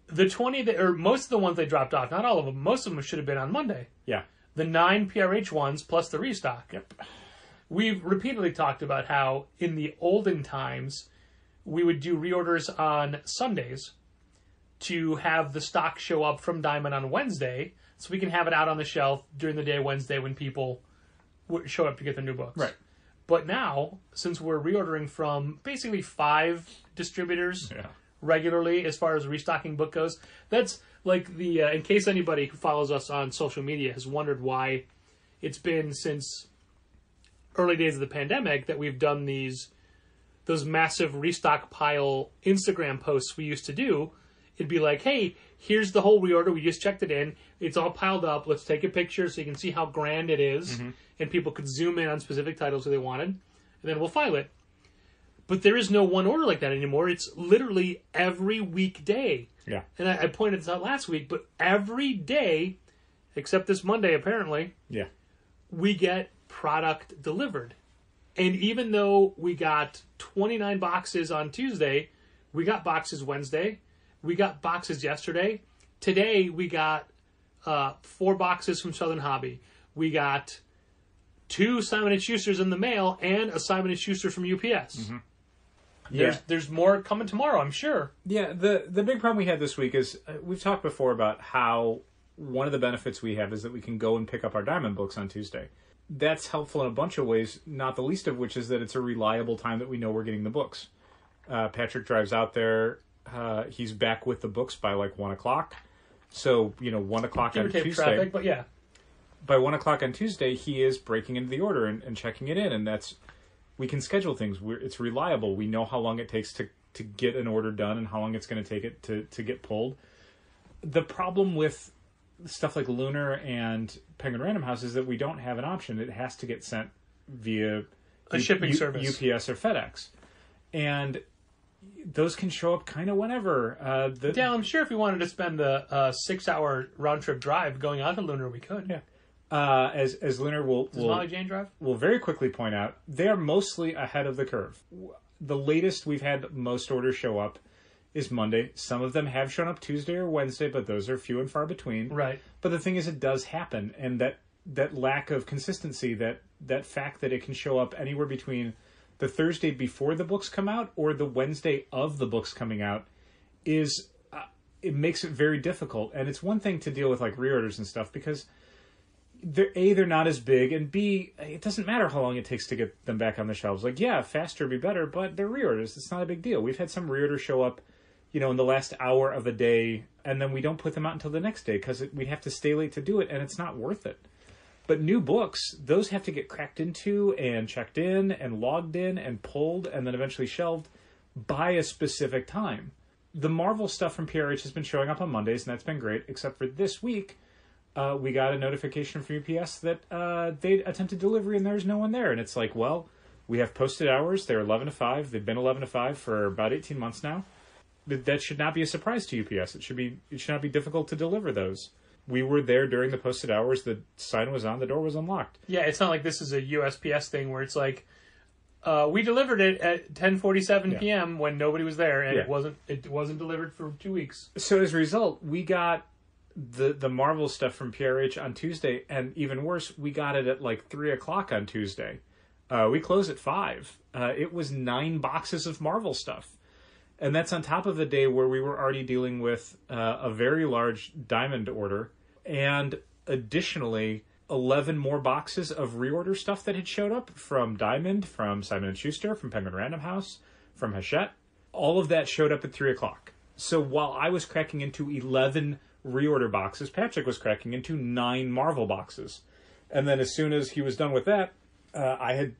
The 20 or most of the ones they dropped off, not all of them, most of them should have been on Monday. Yeah. The 9 PRH ones plus the restock. Yep. We've repeatedly talked about how in the olden times we would do reorders on Sundays to have the stock show up from Diamond on Wednesday so we can have it out on the shelf during the day Wednesday when people show up to get their new books. Right. But now, since we're reordering from basically 5 distributors regularly as far as restocking book goes, that's like the, in case anybody who follows us on social media has wondered why it's been since early days of the pandemic that we've done those massive restock pile Instagram posts we used to do. It'd be like, hey, here's the whole reorder. We just checked it in. It's all piled up. Let's take a picture so you can see how grand it is. And people could zoom in on specific titles if they wanted. And then we'll file it. But there is no one order like that anymore. It's literally every weekday. Yeah. And I pointed this out last week, but every day, except this Monday apparently, we get product delivered. And even though we got 29 boxes on Tuesday, we got boxes Wednesday, we got boxes yesterday. Today we got 4 boxes from Southern Hobby. We got 2 Simon & Schusters in the mail and a Simon & Schuster from UPS. There's more coming tomorrow, I'm sure. Yeah, the big problem we had this week is we've talked before about how one of the benefits we have is that we can go and pick up our Diamond books on Tuesday. That's helpful in a bunch of ways, not the least of which is that it's a reliable time that we know we're getting the books. Patrick drives out there. He's back with the books by like 1 o'clock. So, 1 o'clock on Tuesday. Traffic, but yeah. By 1 o'clock on Tuesday, he is breaking into the order and checking it in. And that's We can schedule things. It's reliable. We know how long it takes to get an order done and how long it's going to take it to get pulled. The problem with stuff like Lunar and Penguin Random House is that we don't have an option. It has to get sent via a shipping service, UPS or FedEx, and those can show up kind of whenever. Yeah, I'm sure if we wanted to spend the 6-hour round trip drive going out to Lunar, we could. Yeah. As Lunar will Molly Jane drive? Will very quickly point out, they are mostly ahead of the curve. The latest we've had most orders show up is Monday. Some of them have shown up Tuesday or Wednesday, but those are few and far between. Right. But the thing is, it does happen, and that lack of consistency, that fact that it can show up anywhere between the Thursday before the books come out or the Wednesday of the books coming out is it makes it very difficult. And it's one thing to deal with like reorders and stuff because they're not as big, and B, it doesn't matter how long it takes to get them back on the shelves. Like, yeah, faster would be better, but they're reorders. It's not a big deal. We've had some reorders show up, in the last hour of the day, and then we don't put them out until the next day because we'd have to stay late to do it, and it's not worth it. But new books, those have to get cracked into and checked in and logged in and pulled and then eventually shelved by a specific time. The Marvel stuff from PRH has been showing up on Mondays, and that's been great, except for this week. We got a notification from UPS that they attempted delivery and there's no one there. And it's like, well, we have posted hours. They're 11 to 5. They've been 11 to 5 for about 18 months now. That should not be a surprise to UPS. It should not be difficult to deliver those. We were there during the posted hours. The sign was on. The door was unlocked. Yeah, it's not like this is a USPS thing where it's like, we delivered it at 10:47 p.m. when nobody was there, and it wasn't delivered for 2 weeks. So as a result, we got the Marvel stuff from PRH on Tuesday, and even worse, we got it at like 3:00 on Tuesday. We closed at 5. It was 9 boxes of Marvel stuff. And that's on top of the day where we were already dealing with a very large Diamond order, and additionally 11 more boxes of reorder stuff that had showed up from Diamond, from Simon & Schuster, from Penguin Random House, from Hachette. All of that showed up at 3:00. So while I was cracking into 11 reorder boxes, Patrick was cracking into 9 Marvel boxes. And then as soon as he was done with that, I had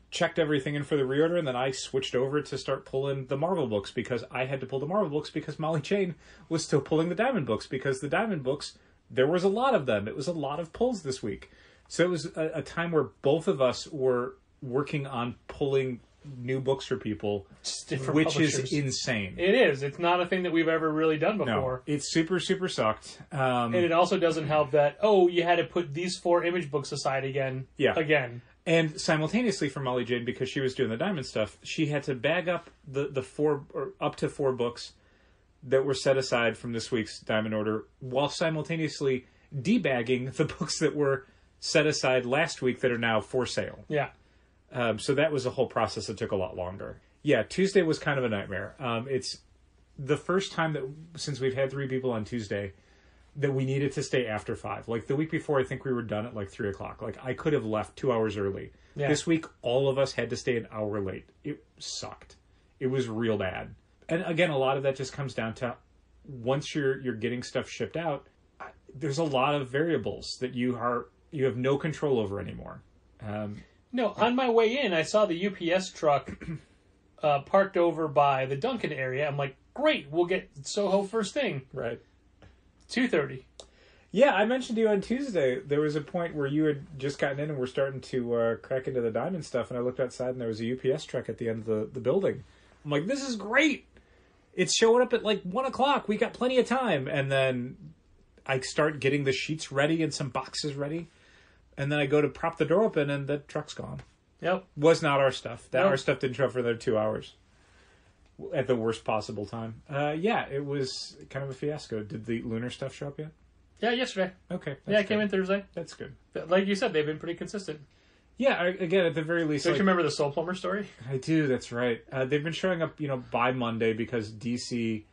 checked everything in for the reorder, and then I switched over to start pulling the Marvel books because I had to pull the Marvel books because Molly Jane was still pulling the Diamond books because the Diamond books, there was a lot of them. It was a lot of pulls this week. So it was a time where both of us were working on pulling new books for people, which publishers. Is insane. It is. It's not a thing that we've ever really done before. No, it's super, super sucked. And it also doesn't help that, you had to put these 4 image books aside again. Yeah. Again. And simultaneously for Molly Jane, because she was doing the Diamond stuff, she had to bag up the 4 or up to 4 books that were set aside from this week's Diamond order, while simultaneously debagging the books that were set aside last week that are now for sale. Yeah. So that was a whole process that took a lot longer. Yeah, Tuesday was kind of a nightmare. It's the first time that, since we've had 3 people on Tuesday, that we needed to stay after 5. Like the week before, I think we were done at like 3:00. Like I could have left 2 hours early. Yeah. This week, all of us had to stay an hour late. It sucked. It was real bad. And again, a lot of that just comes down to once you're getting stuff shipped out, there's a lot of variables that you have no control over anymore. No, on my way in, I saw the UPS truck parked over by the Duncan area. I'm like, great, we'll get Soho first thing. Right. 2:30. Yeah, I mentioned to you on Tuesday, there was a point where you had just gotten in and were starting to crack into the Diamond stuff, and I looked outside and there was a UPS truck at the end of the building. I'm like, this is great! It's showing up at like 1:00. We got plenty of time. And then I start getting the sheets ready and some boxes ready. And then I go to prop the door open and the truck's gone. Yep. Was not our stuff. Nope. Our stuff didn't show up for another 2 hours. At the worst possible time. Yeah, it was kind of a fiasco. Did the Lunar stuff show up yet? Yeah, yesterday. Okay. Yeah, it came in Thursday. That's good. Like you said, they've been pretty consistent. Yeah, again, at the very least... Don't you remember the Soul Plumber story? I do, that's right. They've been showing up, by Monday because DC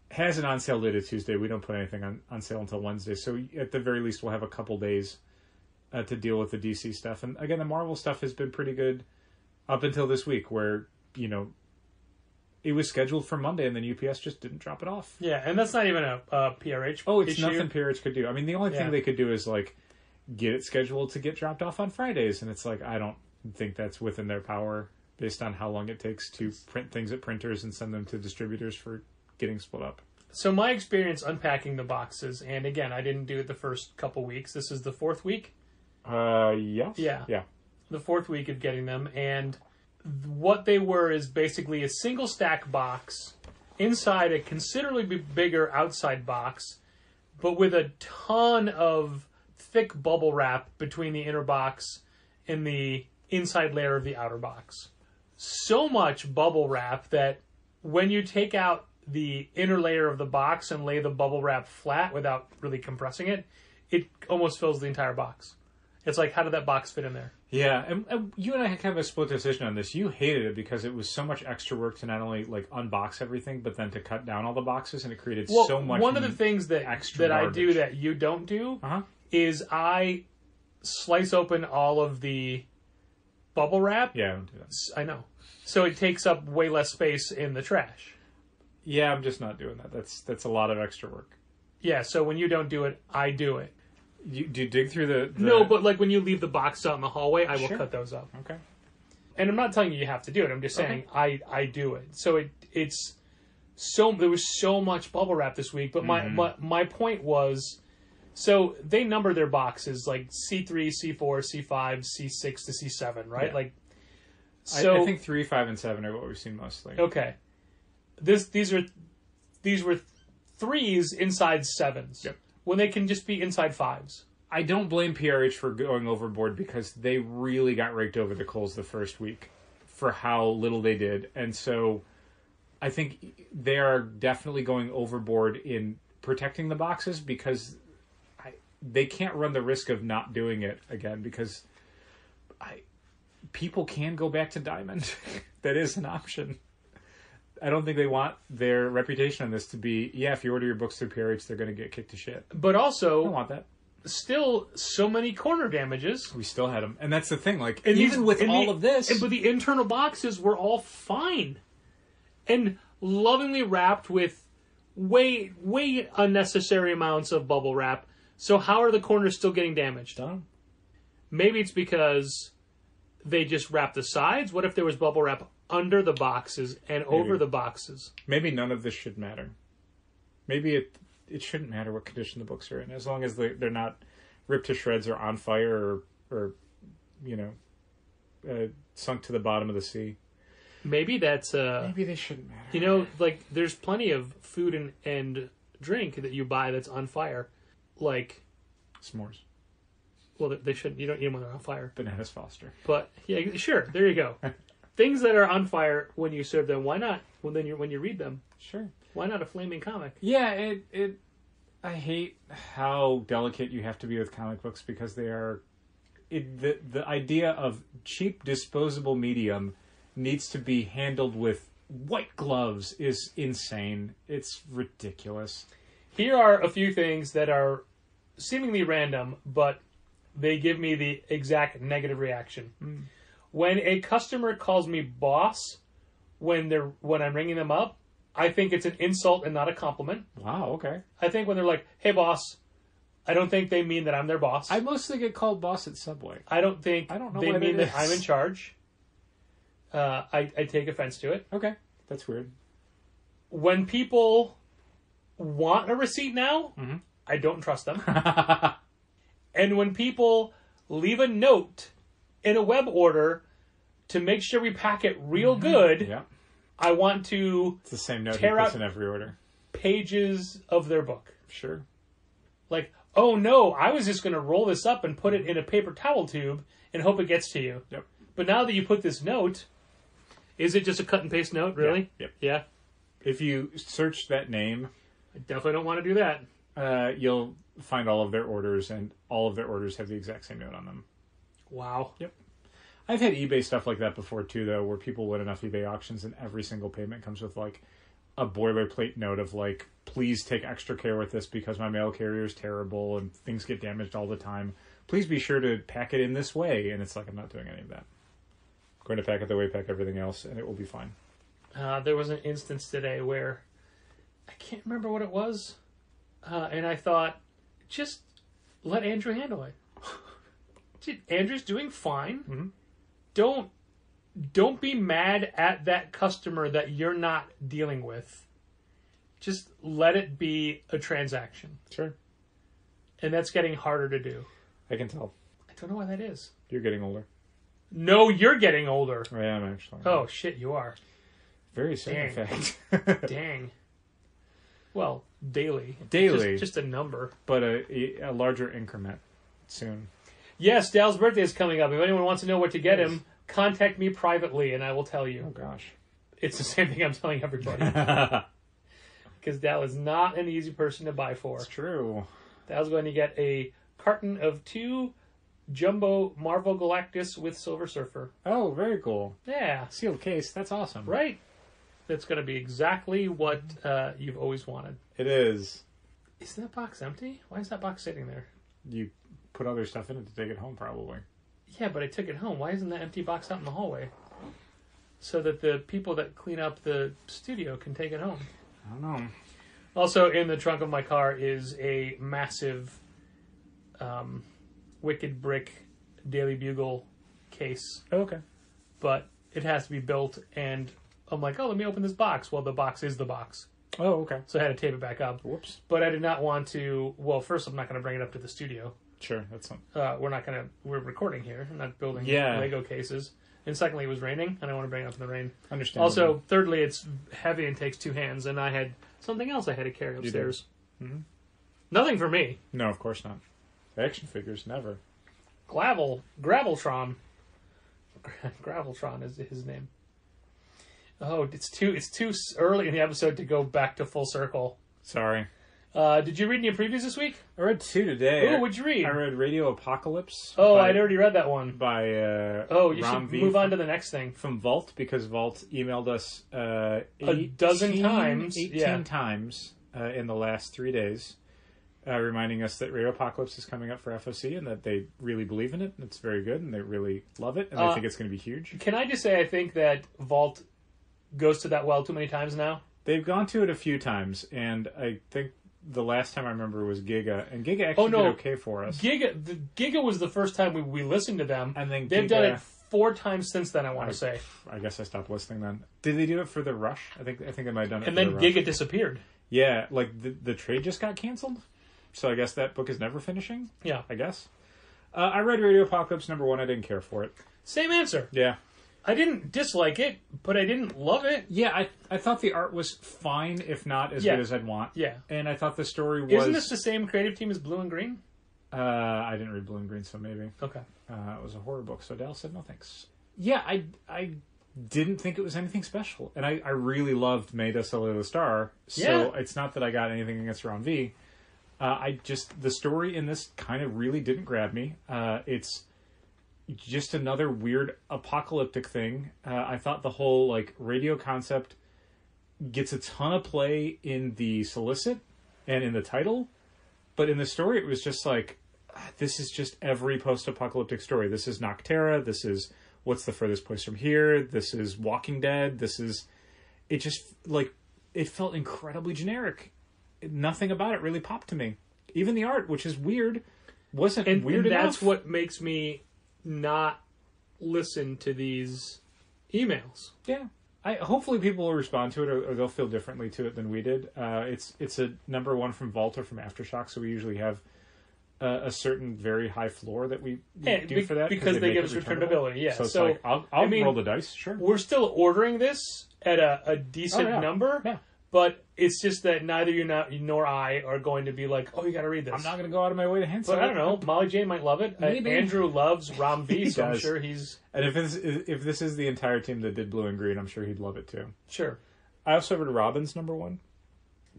has an on-sale date of Tuesday. We don't put anything on sale until Wednesday. So at the very least, we'll have a couple days to deal with the DC stuff. And again, the Marvel stuff has been pretty good up until this week where, it was scheduled for Monday and then UPS just didn't drop it off. Yeah, and that's not even a PRH it's issue. Nothing PRH could do. I mean, the only thing they could do is, get it scheduled to get dropped off on Fridays. And it's like, I don't think that's within their power based on how long it takes to print things at printers and send them to distributors for getting split up. So my experience unpacking the boxes, and again, I didn't do it the first couple weeks. This is the 4th week. Yes. Yeah. The 4th week of getting them, and what they were is basically a single stack box inside a considerably bigger outside box, but with a ton of thick bubble wrap between the inner box and the inside layer of the outer box. So much bubble wrap that when you take out the inner layer of the box and lay the bubble wrap flat without really compressing it, it almost fills the entire box. It's like, how did that box fit in there? Yeah, and you and I have a split decision on this. You hated it because it was so much extra work to not only like unbox everything, but then to cut down all the boxes, and it created so much. One of the things that extra I garbage. do that you don't do is I slice open all of the bubble wrap. Yeah, I don't do that. I know. So it takes up way less space in the trash. Yeah, I'm just not doing that. That's a lot of extra work. Yeah, so when you don't do it, I do it. Do you dig through the... No, but like when you leave the box out in the hallway, I will Sure. cut those up. Okay. And I'm not telling you have to do it. I'm just saying I do it. So it's so there was so much bubble wrap this week. But my point was, so they number their boxes like C3, C4, C5, C6 to C7, right? Yeah. Like, so I think 3, 5, and 7 are what we've seen mostly. okay. These were 3s inside 7s. Yep. When they can just be inside 5s. I don't blame PRH for going overboard because they really got raked over the coals the first week for how little they did. And so I think they are definitely going overboard in protecting the boxes because they can't run the risk of not doing it again because people can go back to Diamond. That is an option. I don't think they want their reputation on this to be, if you order your books through PRH, they're going to get kicked to shit. But also, I don't want that. Still so many corner damages. We still had them. And that's the thing. Like, And even with all of this... But the internal boxes were all fine. And lovingly wrapped with way unnecessary amounts of bubble wrap. So how are the corners still getting damaged? Done. Maybe it's because they just wrapped the sides. What if there was bubble wrap under the boxes and over the boxes? Maybe none of this should matter. Maybe it shouldn't matter what condition the books are in, as long as they're not ripped to shreds or on fire or sunk to the bottom of the sea. Maybe that's... Maybe they shouldn't matter. Like, there's plenty of food and drink that you buy that's on fire. Like... S'mores. Well, they shouldn't. You don't eat them when they're on fire. Bananas Foster. But, yeah, sure. There you go. Things that are on fire when you serve them, why not? When you read them, Sure. why not a flaming comic? Yeah, I hate how delicate you have to be with comic books because they are... The idea of cheap disposable medium needs to be handled with white gloves is insane. It's ridiculous. Here are a few things that are seemingly random, but they give me the exact negative reaction. When a customer calls me boss when I'm ringing them up, I think it's an insult and not a compliment. Wow, okay. I think when they're like, "Hey, boss," I don't think they mean that I'm their boss. I mostly get called boss at Subway. I don't know they mean that I'm in charge. I take offense to it. Okay, that's weird. When people want a receipt now, I don't trust them. And when people leave a note in a web order to make sure we pack it real good, Yeah. I want to It's the same note he tear puts out in every order. pages of their book. Sure. Like, oh no, I was just going to roll this up and put it in a paper towel tube and hope it gets to you. Yep. But now that you put this note, is it just a cut and paste note, really? Yep. Yeah. If you search that name, I definitely don't want to do that. you'll find all of their orders, and all of their orders have the exact same note on them. Wow. Yep. I've had eBay stuff like that before, too, though, where people win enough eBay auctions, and every single payment comes with, like, a boilerplate note of, like, please take extra care with this because my mail carrier is terrible and things get damaged all the time. Please be sure to pack it in this way. And it's like, I'm not doing any of that. I'm going to pack it the way I pack everything else, and it will be fine. There was an instance today where I can't remember what it was, and I thought, just let Andrew handle it. Andrew's doing fine. don't be mad at that customer that you're not dealing with. Just let it be a transaction. Sure. And that's getting harder to do. I can tell. I don't know why that is. You're getting older. No, you're getting older. I am, actually. Oh, shit, you are. Very soon, in Dang. fact. Dang. Well, daily. Daily. Just a number. But a larger increment soon. Yes, Dal's birthday is coming up. If anyone wants to know what to get him, contact me privately and I will tell you. Oh, gosh. It's the same thing I'm telling everybody. Because Dal is not an easy person to buy for. It's true. Dal's going to get a carton of 2 Jumbo Marvel Galactus with Silver Surfer. Oh, very cool. Yeah. Sealed case. That's awesome. Right? That's going to be exactly what you've always wanted. It is. Is that box empty? Why is that box sitting there? You put other stuff in it to take it home, probably. Yeah, but I took it home. Why isn't that empty box out in the hallway? So that the people that clean up the studio can take it home. I don't know. Also, in the trunk of my car is a massive Wicked Brick Daily Bugle case. Oh, okay. But it has to be built, and I'm like, oh, let me open this box. Well, the box is the box. Oh, okay. So I had to tape it back up. Whoops. But I did not want to... Well, first, I'm not going to bring it up to the studio. Sure, that's something. We're recording here. I'm not building Yeah. Lego cases. And secondly, it was raining. I don't want to bring it up in the rain. Understandable. Also, thirdly, it's heavy and takes 2 hands, and I had something else I had to carry did. upstairs. Mm-hmm. Nothing for me. No, of course not. Action figures, never. Graveltron. Graveltron is his name. Oh, it's too early in the episode to go back to full circle. Sorry. Did you read any previews this week? I read 2 today. Oh, what'd you read? I read Radio Apocalypse. Oh, by, I'd already read that one. By You Ram should V move on to the next thing. from Vault, because Vault emailed us 18 times. 18 times in the last 3 days, reminding us that Radio Apocalypse is coming up for FOC and that they really believe in it, and it's very good, and they really love it, and they think it's going to be huge. Can I just say I think that Vault goes to that well too many times now? They've gone to it a few times, and I think the last time I remember was Giga, and Giga actually did okay for us. Giga was the first time we listened to them. And then they've Giga, done it 4 times since then, I want to say. I guess I stopped listening then. Did they do it for the Rush? I think they might have done it And for then the Rush. Giga disappeared. Yeah, like the trade just got canceled, so I guess that book is never finishing. Yeah. I guess. I read Radio Apocalypse #1. I didn't care for it. Same answer. Yeah. I didn't dislike it, but I didn't love it. Yeah, I thought the art was fine, if not as good as I'd want. Yeah. And I thought the story was... Isn't this the same creative team as Blue and Green? I didn't read Blue and Green, so maybe. Okay. It was a horror book, so Dal said no thanks. Yeah, I didn't think it was anything special. And I really loved May the Cellular Star, so it's not that I got anything against Ron V. The story in this kind of really didn't grab me. It's just another weird apocalyptic thing. I thought the whole like radio concept gets a ton of play in the solicit and in the title, but in the story it was just like, this is just every post-apocalyptic story. This is Noctera, this is What's the Furthest Place from Here, this is Walking Dead, it just like, it felt incredibly generic. Nothing about it really popped to me. Even the art, which is weird, wasn't weird enough. And that's what makes me not listen to these emails. Yeah. Hopefully people will respond to it, or they'll feel differently to it than we did. It's a #1 from Vault or from Aftershock, so we usually have a certain very high floor that we do for that. Because they give us returnable. returnability, yeah. So it's like, I'll roll the dice, sure. We're still ordering this at a decent number, but it's just that neither you nor I are going to be like, oh, you got to read this. I'm not going to go out of my way to hint. But I don't know. Molly Jane might love it. Maybe. Andrew loves Ram V, so I'm does. sure he's... And if this is the entire team that did Blue and Green, I'm sure he'd love it too. Sure. I also read Robin's #1.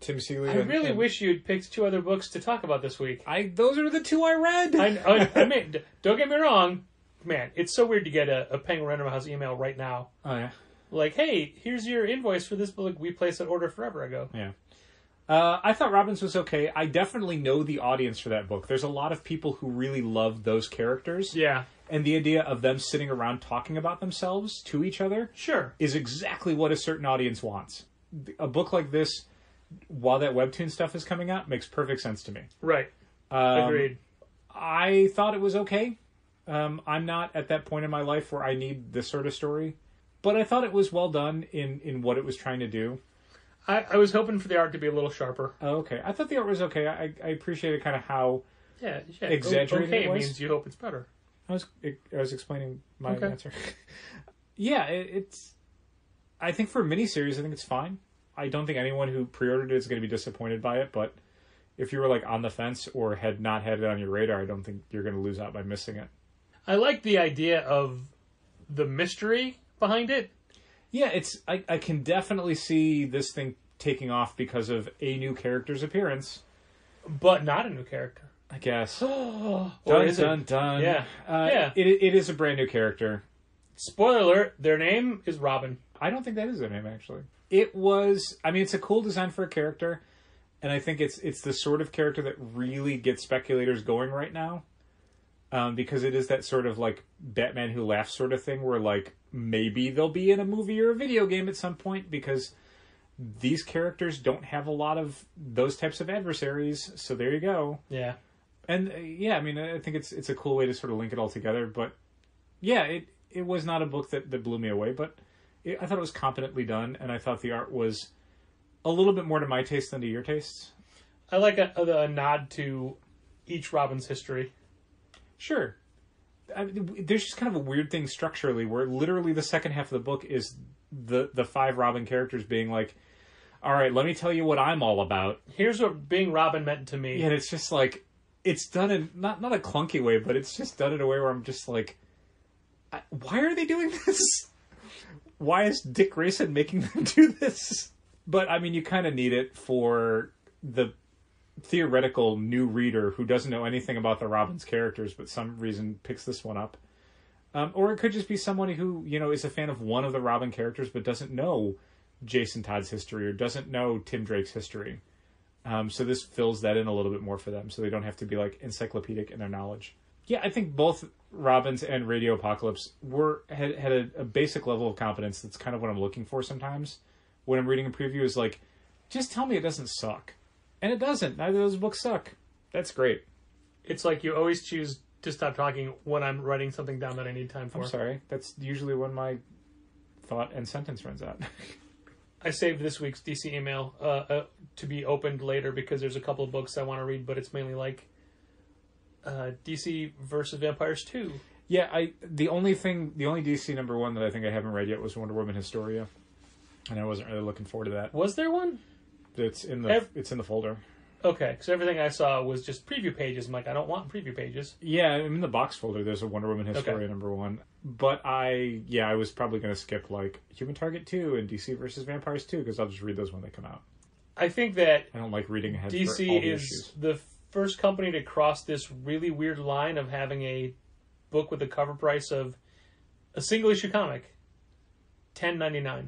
Tim Seeley. I really wish you'd picked 2 other books to talk about this week. Those are the 2 I read. I mean, don't get me wrong. Man, it's so weird to get a Penguin Random House email right now. Oh, yeah. Like, hey, here's your invoice for this book we placed an order forever ago. Yeah. I thought Robin's was okay. I definitely know the audience for that book. There's a lot of people who really love those characters. Yeah. And the idea of them sitting around talking about themselves to each other is exactly what a certain audience wants. A book like this, while that webtoon stuff is coming out, makes perfect sense to me. Right. Agreed. I thought it was okay. I'm not at that point in my life where I need this sort of story, but I thought it was well done in what it was trying to do. I was hoping for the art to be a little sharper. Oh, okay. I thought the art was okay. I appreciated kind of how Yeah. exaggerated okay it was. means you hope it's better. I was explaining my Okay. answer. Yeah, it's. I think for a miniseries, I think it's fine. I don't think anyone who pre-ordered it is going to be disappointed by it. But if you were like on the fence or had not had it on your radar, I don't think you're going to lose out by missing it. I like the idea of the mystery behind it. Yeah, it's. I can definitely see this thing taking off because of a new character's appearance. But not a new character. I guess. Or Dun is it? dun dun. Yeah. Yeah. It is a brand new character. Spoiler alert, their name is Robin. I don't think that is their name, actually. It was... I mean, it's a cool design for a character, and I think it's the sort of character that really gets speculators going right now, because it is that sort of, like, Batman Who Laughs sort of thing, where, like, maybe they'll be in a movie or a video game at some point, because these characters don't have a lot of those types of adversaries, so there you go. Yeah. And, yeah, I mean, I think it's a cool way to sort of link it all together, but, yeah, it was not a book that blew me away, but I thought it was competently done, and I thought the art was a little bit more to my taste than to your tastes. I like a nod to each Robin's history. Sure. I mean, there's just kind of a weird thing structurally where literally the second half of the book is the 5 Robin characters being like, all right, let me tell you what I'm all about. Here's what being Robin meant to me. And it's just like, it's done in, not a clunky way, but it's just done in a way where I'm just like, why are they doing this? Why is Dick Grayson making them do this? But, I mean, you kind of need it for the theoretical new reader who doesn't know anything about the Robin's characters, but some reason picks this one up. Or it could just be someone who, you know, is a fan of one of the Robin characters, but doesn't know Jason Todd's history or doesn't know Tim Drake's history. So this fills that in a little bit more for them, so they don't have to be, like, encyclopedic in their knowledge. Yeah, I think both Robins and Radio Apocalypse had a basic level of competence. That's kind of what I'm looking for sometimes when I'm reading a preview. Is like, just tell me it doesn't suck, and it doesn't. Neither of those books suck. That's great. It's like you always choose to stop talking when I'm writing something down that I need time for. I'm sorry. That's usually when my thought and sentence runs out. I saved this week's DC email to be opened later because there's a couple of books I want to read, but it's mainly like DC versus Vampires 2. Yeah, the only DC number 1 that I think I haven't read yet was Wonder Woman Historia, and I wasn't really looking forward to that. Was there one? It's in the folder. Okay, because everything I saw was just preview pages. I'm like, I don't want preview pages. Yeah, in the box folder, there's a Wonder Woman Historia number 1. But I was probably going to skip like Human Target 2 and DC versus Vampires 2 because I'll just read those when they come out. I think that I don't like reading ahead DC for all the is issues. the first company to cross this really weird line of having a book with a cover price of a single issue comic, $10.99.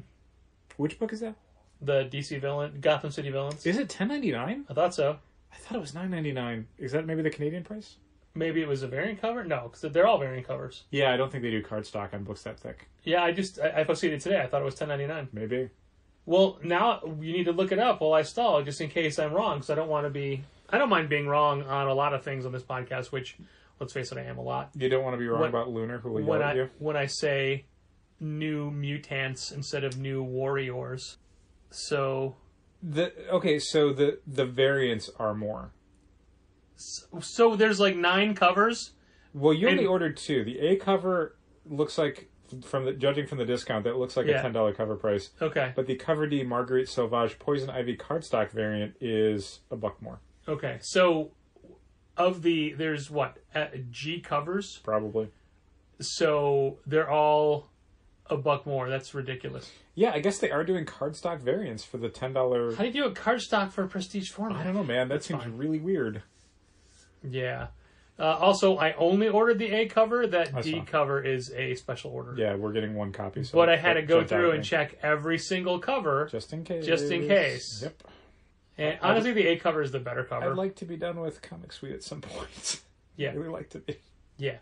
Which book is that? The DC villain, Gotham City Villains. Is it $10.99? I thought so. I thought it was $9.99. Is that maybe the Canadian price? Maybe it was a variant cover? No, because they're all variant covers. Yeah, I don't think they do cardstock on books that thick. Yeah, I posted it today. I thought it was $10.99. Maybe. Well, now you need to look it up while I stall, just in case I'm wrong, because I don't mind being wrong on a lot of things on this podcast, which, let's face it, I am a lot. You don't want to be wrong about Lunar, who will yell at you? When I say new mutants instead of new warriors. So... So the variants are more. So there's like 9 covers? Well, you only ordered 2. The A cover looks like, judging from the discount, that looks like a $10 cover price. Okay. But the Cover D Marguerite Sauvage Poison Ivy cardstock variant is $1 more. Okay, so there's what, G covers? Probably. So they're all $1 more. That's ridiculous. Yeah, I guess they are doing cardstock variants for the $10. How do you do a cardstock for a prestige format? I don't know, man. That seems really weird. Yeah. Also, I only ordered the A cover. That D cover is a special order. Yeah, we're getting 1 copy. So but I had to go through and check every single cover. Just in case. Yep. And honestly, the A cover is the better cover. I'd like to be done with Comic Suite at some point. Yeah. I'd really like to be. Yeah.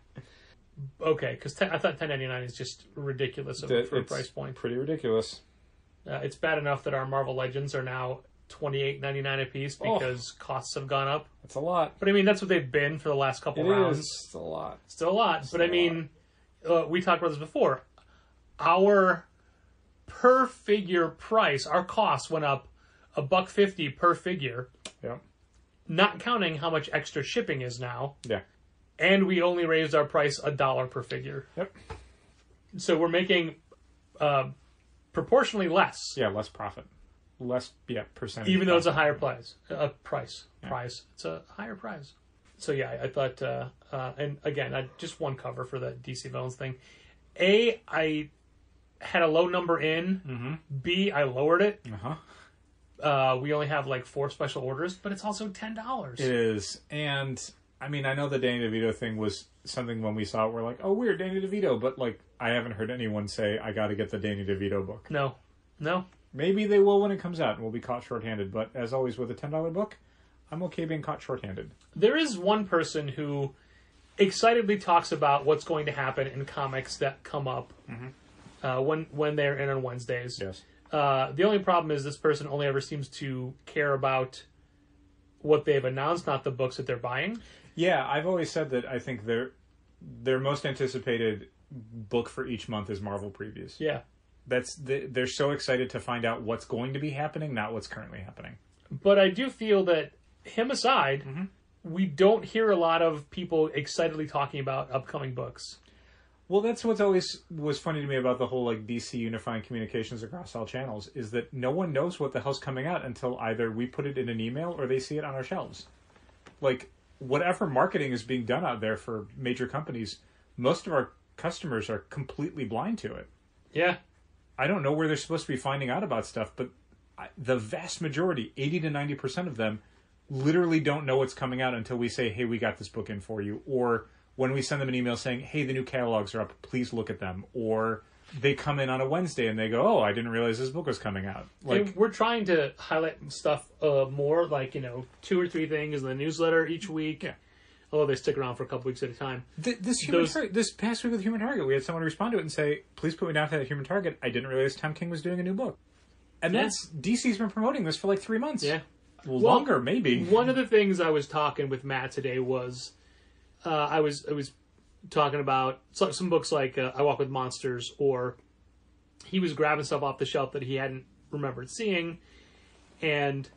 Okay, because I thought $10.99 is just ridiculous for a price point. Pretty ridiculous. It's bad enough that our Marvel Legends are now $28.99 a piece because costs have gone up. That's a lot. But I mean, that's what they've been for the last couple rounds. It's a lot. Still a lot. But I mean, we talked about this before. Our per figure price, our cost went up $1.50 per figure. Yeah. Not counting how much extra shipping is now. Yeah. And we only raised our price $1 per figure. Yep. So we're making proportionally less. Yeah, less profit. Less, percentage. Even though it's a higher price. It's a higher price. So yeah, I thought, and again, just one cover for the DC Villains thing. A, I had a low number in. Mm-hmm. B, I lowered it. Uh-huh. We only have like 4 special orders, but it's also $10. It is. And, I mean, I know the Danny DeVito thing was something when we saw it, we're like, oh, weird, Danny DeVito. But, like, I haven't heard anyone say, I got to get the Danny DeVito book. No. Maybe they will when it comes out and we'll be caught shorthanded. But, as always, with a $10 book, I'm okay being caught shorthanded. There is one person who excitedly talks about what's going to happen in comics that come up when they're in on Wednesdays. Yes. The only problem is this person only ever seems to care about what they've announced, not the books that they're buying. Yeah, I've always said that I think their most anticipated book for each month is Marvel previews. Yeah. They're so excited to find out what's going to be happening, not what's currently happening. But I do feel that, him aside, we don't hear a lot of people excitedly talking about upcoming books. Well, that's what's always was funny to me about the whole like DC unifying communications across all channels is that no one knows what the hell's coming out until either we put it in an email or they see it on our shelves. Like, whatever marketing is being done out there for major companies, most of our customers are completely blind to it. Yeah. I don't know where they're supposed to be finding out about stuff, but the vast majority, 80 to 90% of them, literally don't know what's coming out until we say, hey, we got this book in for you. Or when we send them an email saying, hey, the new catalogs are up, please look at them. Or they come in on a Wednesday and they go, oh, I didn't realize this book was coming out. Like, and we're trying to highlight stuff more, like, 2 or 3 things in the newsletter each week. Yeah. Although they stick around for a couple weeks at a time. This past week with Human Target, we had someone respond to it and say, please put me down for that Human Target. I didn't realize Tom King was doing a new book. And that's DC's been promoting this for like 3 months. Yeah. Well, longer, maybe. One of the things I was talking with Matt today was I was talking about some books like I Walk with Monsters, or he was grabbing stuff off the shelf that he hadn't remembered seeing. And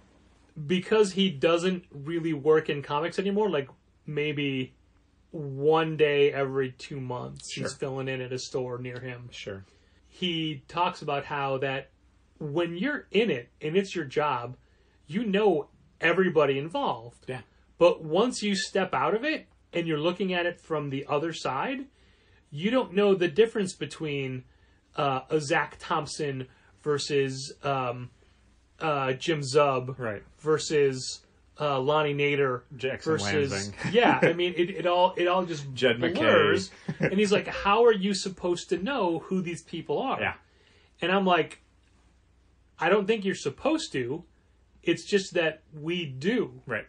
because he doesn't really work in comics anymore, like maybe one day every 2 months he's filling in at a store near him. Sure. He talks about how that when you're in it and it's your job, you know everybody involved. Yeah. But once you step out of it and you're looking at it from the other side, you don't know the difference between a Zach Thompson versus Jim Zub, Right. versus Lonnie Nader Jackson versus Lansing. Yeah, I mean it all just Jed blurs. McKay. And he's like, how are you supposed to know who these people are? Yeah. And I'm like, I don't think you're supposed to. It's just that we do. Right.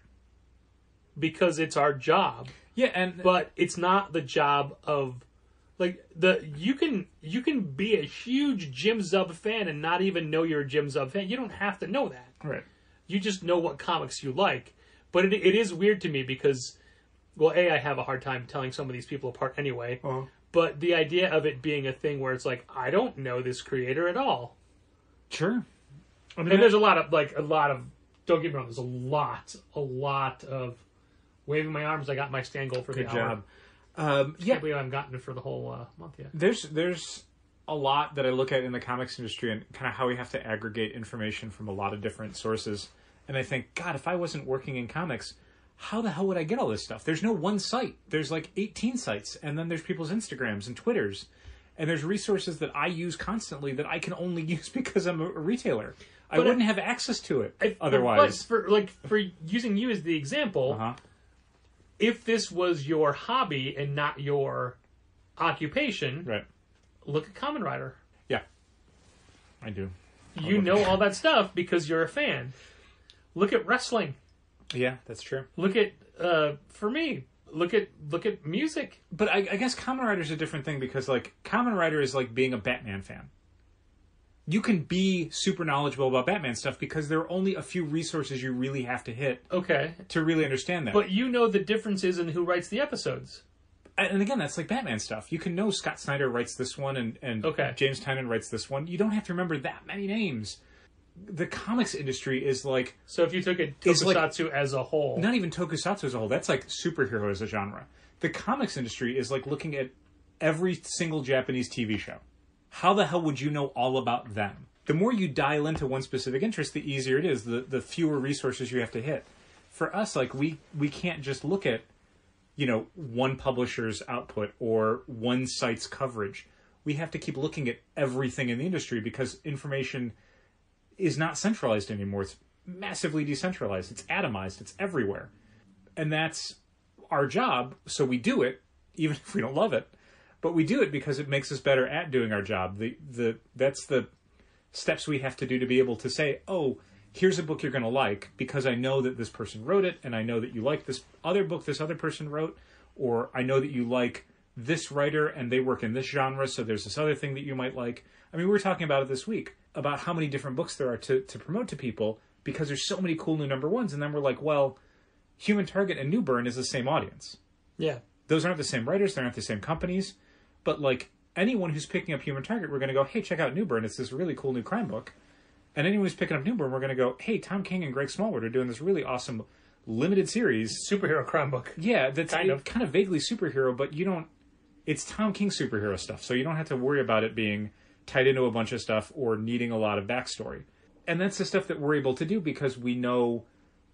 Because it's our job. Yeah, But it's not the job of, like, you can be a huge Jim Zub fan and not even know you're a Jim Zub fan. You don't have to know that. Right. You just know what comics you like. But it is weird to me because, well, A, I have a hard time telling some of these people apart anyway. Uh-huh. But the idea of it being a thing where it's like, I don't know this creator at all. Sure. I mean, And there's a lot of, don't get me wrong, there's a lot of waving my arms. I got my stand goal for good the hour. job. I can't believe I haven't gotten it for the whole month yet. There's a lot that I look at in the comics industry and kind of how we have to aggregate information from a lot of different sources. And I think, God, if I wasn't working in comics, how the hell would I get all this stuff? There's no one site. There's like 18 sites. And then there's people's Instagrams and Twitters. And there's resources that I use constantly that I can only use because I'm a retailer. I wouldn't have access to it otherwise. But for using you as the example, if this was your hobby and not your occupation, Right. look at Kamen Rider. Yeah. I do. You know all that stuff because you're a fan. Look at wrestling. Yeah, that's true. Look at, for me, look at music. But I guess Kamen Rider's a different thing because, like, Kamen Rider is like being a Batman fan. you can be super knowledgeable about Batman stuff because there are only a few resources you really have to hit Okay. to really understand that. But you know the differences in who writes the episodes. And again, that's like Batman stuff. You can know Scott Snyder writes this one and Okay. James Tynion writes this one. You don't have to remember that many names. The comics industry is like, So if you took a It's like- tokusatsu as a whole, not even tokusatsu as a whole. That's like superhero as a genre. The comics industry is like looking at every single Japanese TV show. How the hell would you know all about them? The more you dial into one specific interest, the easier it is. The fewer resources you have to hit. For us, like we can't just look at, one publisher's output or one site's coverage. We have to keep looking at everything in the industry because information is not centralized anymore. It's massively decentralized. It's atomized. It's everywhere. And that's our job. So we do it, even if we don't love it. But we do it because it makes us better at doing our job. That's the steps we have to do to be able to say, oh, here's a book you're going to like because I know that this person wrote it and I know that you like this other book this other person wrote, or I know that you like this writer and they work in this genre, so there's this other thing that you might like. I mean, we were talking about it this week, about how many different books there are to promote to people because there's so many cool new number ones. And then we're like, well, Human Target and New Bern is the same audience. yeah, Those aren't the same writers. They're not the same companies. But like anyone who's picking up Human Target, we're going to go, hey, check out New Bern. It's this really cool new crime book. And anyone who's picking up New Bern, we're going to go, hey, Tom King and Greg Smallwood are doing this really awesome limited series. superhero crime book. Yeah, that's Kind of. kind of vaguely superhero, but you don't... It's Tom King superhero stuff, so you don't have to worry about it being tied into a bunch of stuff or needing a lot of backstory. And that's the stuff that we're able to do because we know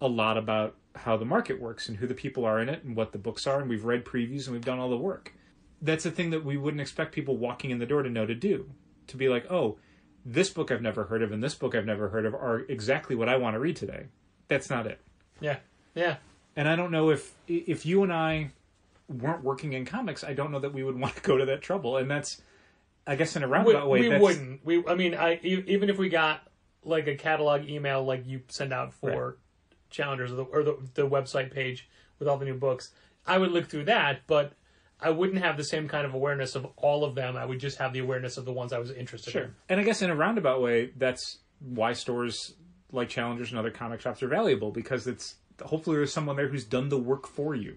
a lot about how the market works and who the people are in it and what the books are, and we've read previews and we've done all the work. That's a thing that we wouldn't expect people walking in the door to know to do. To be like, oh, this book I've never heard of and this book I've never heard of are exactly what I want to read today. That's not it. Yeah, yeah. And I don't know if you and I weren't working in comics, I don't know that we would want to go to that trouble. And that's, I guess, in a roundabout way. We wouldn't. Even if we got like a catalog email like you send out for Challengers or the website page with all the new books, I would look through that, but I wouldn't have the same kind of awareness of all of them. I would just have the awareness of the ones I was interested in. And I guess in a roundabout way, that's why stores like Challengers and other comic shops are valuable, because it's hopefully there's someone there who's done the work for you,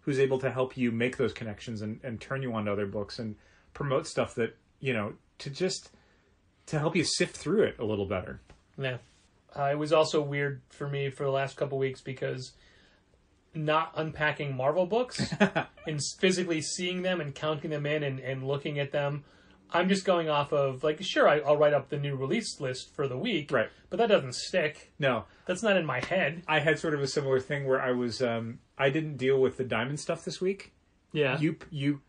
who's able to help you make those connections and turn you on to other books and promote stuff that, to help you sift through it a little better. Yeah. It was also weird for me for the last couple weeks because not unpacking Marvel books and physically seeing them and counting them in and looking at them, I'm just going off of, like, sure, I'll write up the new release list for the week, Right. but that doesn't stick. No. That's not in my head. I had sort of a similar thing where I was, I didn't deal with the Diamond stuff this week. Yeah. You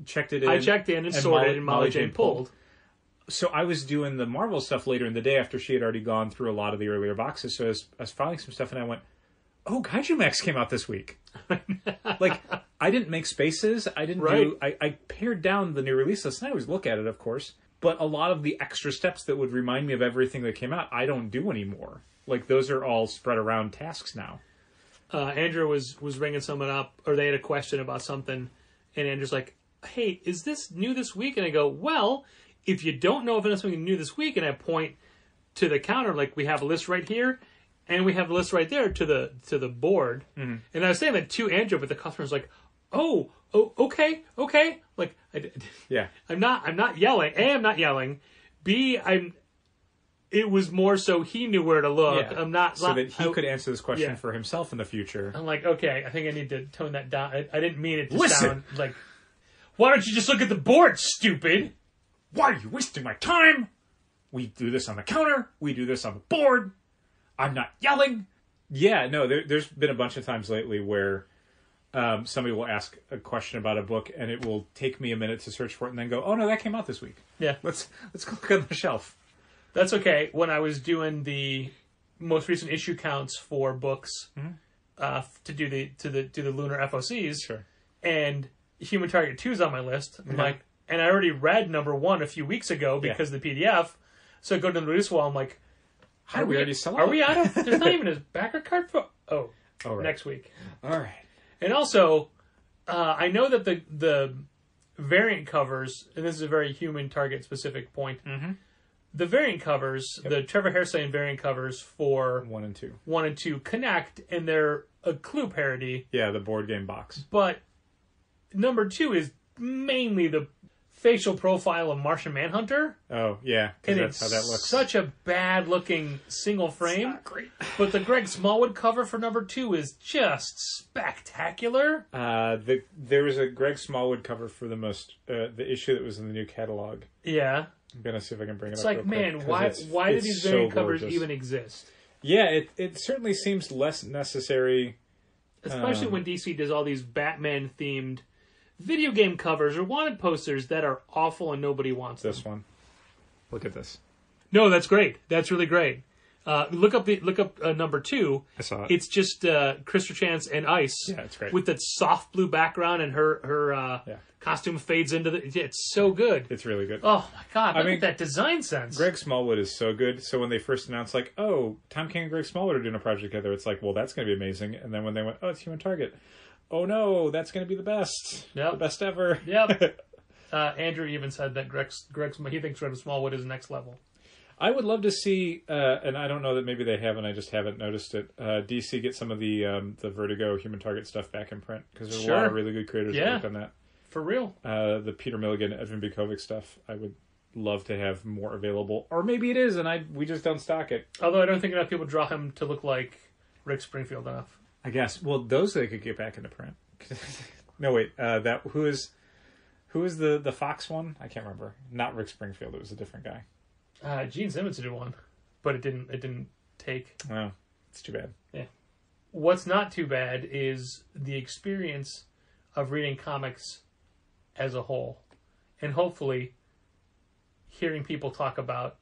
checked it in. I checked in and sorted, and Molly Jane pulled. So I was doing the Marvel stuff later in the day after she had already gone through a lot of the earlier boxes. So I was filing some stuff and I went, oh, Kaiju Max came out this week. Like, I didn't make spaces. I didn't I pared down the new release list, and I always look at it, of course. But a lot of the extra steps that would remind me of everything that came out, I don't do anymore. Like, those are all spread around tasks now. Andrew was ringing someone up, or they had a question about something, and Andrew's like, hey, is this new this week? And I go, well, if you don't know if it's something new this week, and I point to the counter, like, we have a list right here, and we have a list right there to the board. Mm-hmm. And I was saying that to Andrew, but the customer's like, oh, okay. Like, I'm not yelling. A, I'm not yelling. B, it was more so he knew where to look. Yeah. I'm not... So that he could answer this question Yeah. for himself in the future. I'm like, okay, I think I need to tone that down. I didn't mean it to Listen. sound like, why don't you just look at the board, stupid? Why are you wasting my time? We do this on the counter. We do this on the board. I'm not yelling. Yeah, no, there's been a bunch of times lately where somebody will ask a question about a book, and it will take me a minute to search for it, and then go, "Oh no, that came out this week. Yeah, Let's go look on the shelf." that's okay. When I was doing the most recent issue counts for books to do the lunar FOCs, Sure. and Human Target 2 is on my list. I'm like, and I already read number 1 a few weeks ago because of the PDF. So I go to the release wall. I'm like, How did we already sell Are out? we out of? There's not even a backer card for. Oh, right. Next week. All right. And also, I know that the variant covers, and this is a very Human Target specific point, the variant covers, the Trevor Hairsine variant covers for 1 and 2. 1 and 2 connect, and they're a Clue parody. Yeah, the board game box. But number 2 is mainly the facial profile of Martian Manhunter. Oh, yeah, because And that's how that looks. Such a bad-looking single frame. Not great. But the Greg Smallwood cover for number 2 is just spectacular. There was a Greg Smallwood cover for the issue that was in the new catalog. Yeah. I'm going to see if I can bring it It's up like, real quick, man, 'cause why do it's these so variant covers gorgeous. even exist? Yeah, it certainly seems less necessary. Especially when DC does all these Batman-themed video game covers or wanted posters that are awful and nobody wants them. This one. Look at this. No, that's great. That's really great. Look up number 2. I saw it. It's just Christopher Chance and Ice. Yeah, it's great. With that soft blue background, and her costume fades into the. It's so good. It's really good. Oh my god! Look mean, at that design sense. Greg Smallwood is so good. So when they first announced, like, oh, Tom King and Greg Smallwood are doing a project together, it's like, well, that's going to be amazing. And then when they went, oh, it's Human Target. Oh no, that's going to be the best. Yep. The best ever. Yep. Andrew even said that he thinks Greg Smallwood is next level. I would love to see, and I don't know that maybe they haven't. I just haven't noticed it. DC get some of the Vertigo Human Target stuff back in print because there's a lot of really good creators that worked on that. For real. The Peter Milligan, Edvin Bukovic stuff, I would love to have more available, or maybe it is, and we just don't stock it. Although I don't think enough people draw him to look like Rick Springfield enough. I guess. Well, those they could get back into print. No, wait. Who is the Fox one? I can't remember. Not Rick Springfield. It was a different guy. Gene Simmons did one, but it didn't take. Oh, it's too bad. Yeah. What's not too bad is the experience of reading comics as a whole, and hopefully hearing people talk about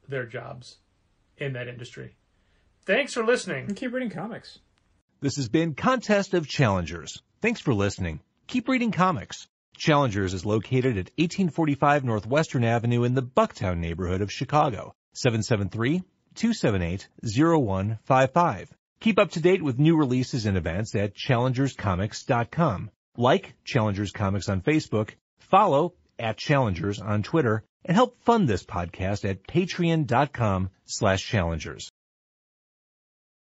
their jobs in that industry. Thanks for listening. And keep reading comics. This has been Contest of Challengers. Thanks for listening. Keep reading comics. Challengers is located at 1845 Northwestern Avenue in the Bucktown neighborhood of Chicago. 773-278-0155. Keep up to date with new releases and events at challengerscomics.com. Like Challengers Comics on Facebook, follow @Challengers on Twitter, and help fund this podcast at patreon.com/challengers.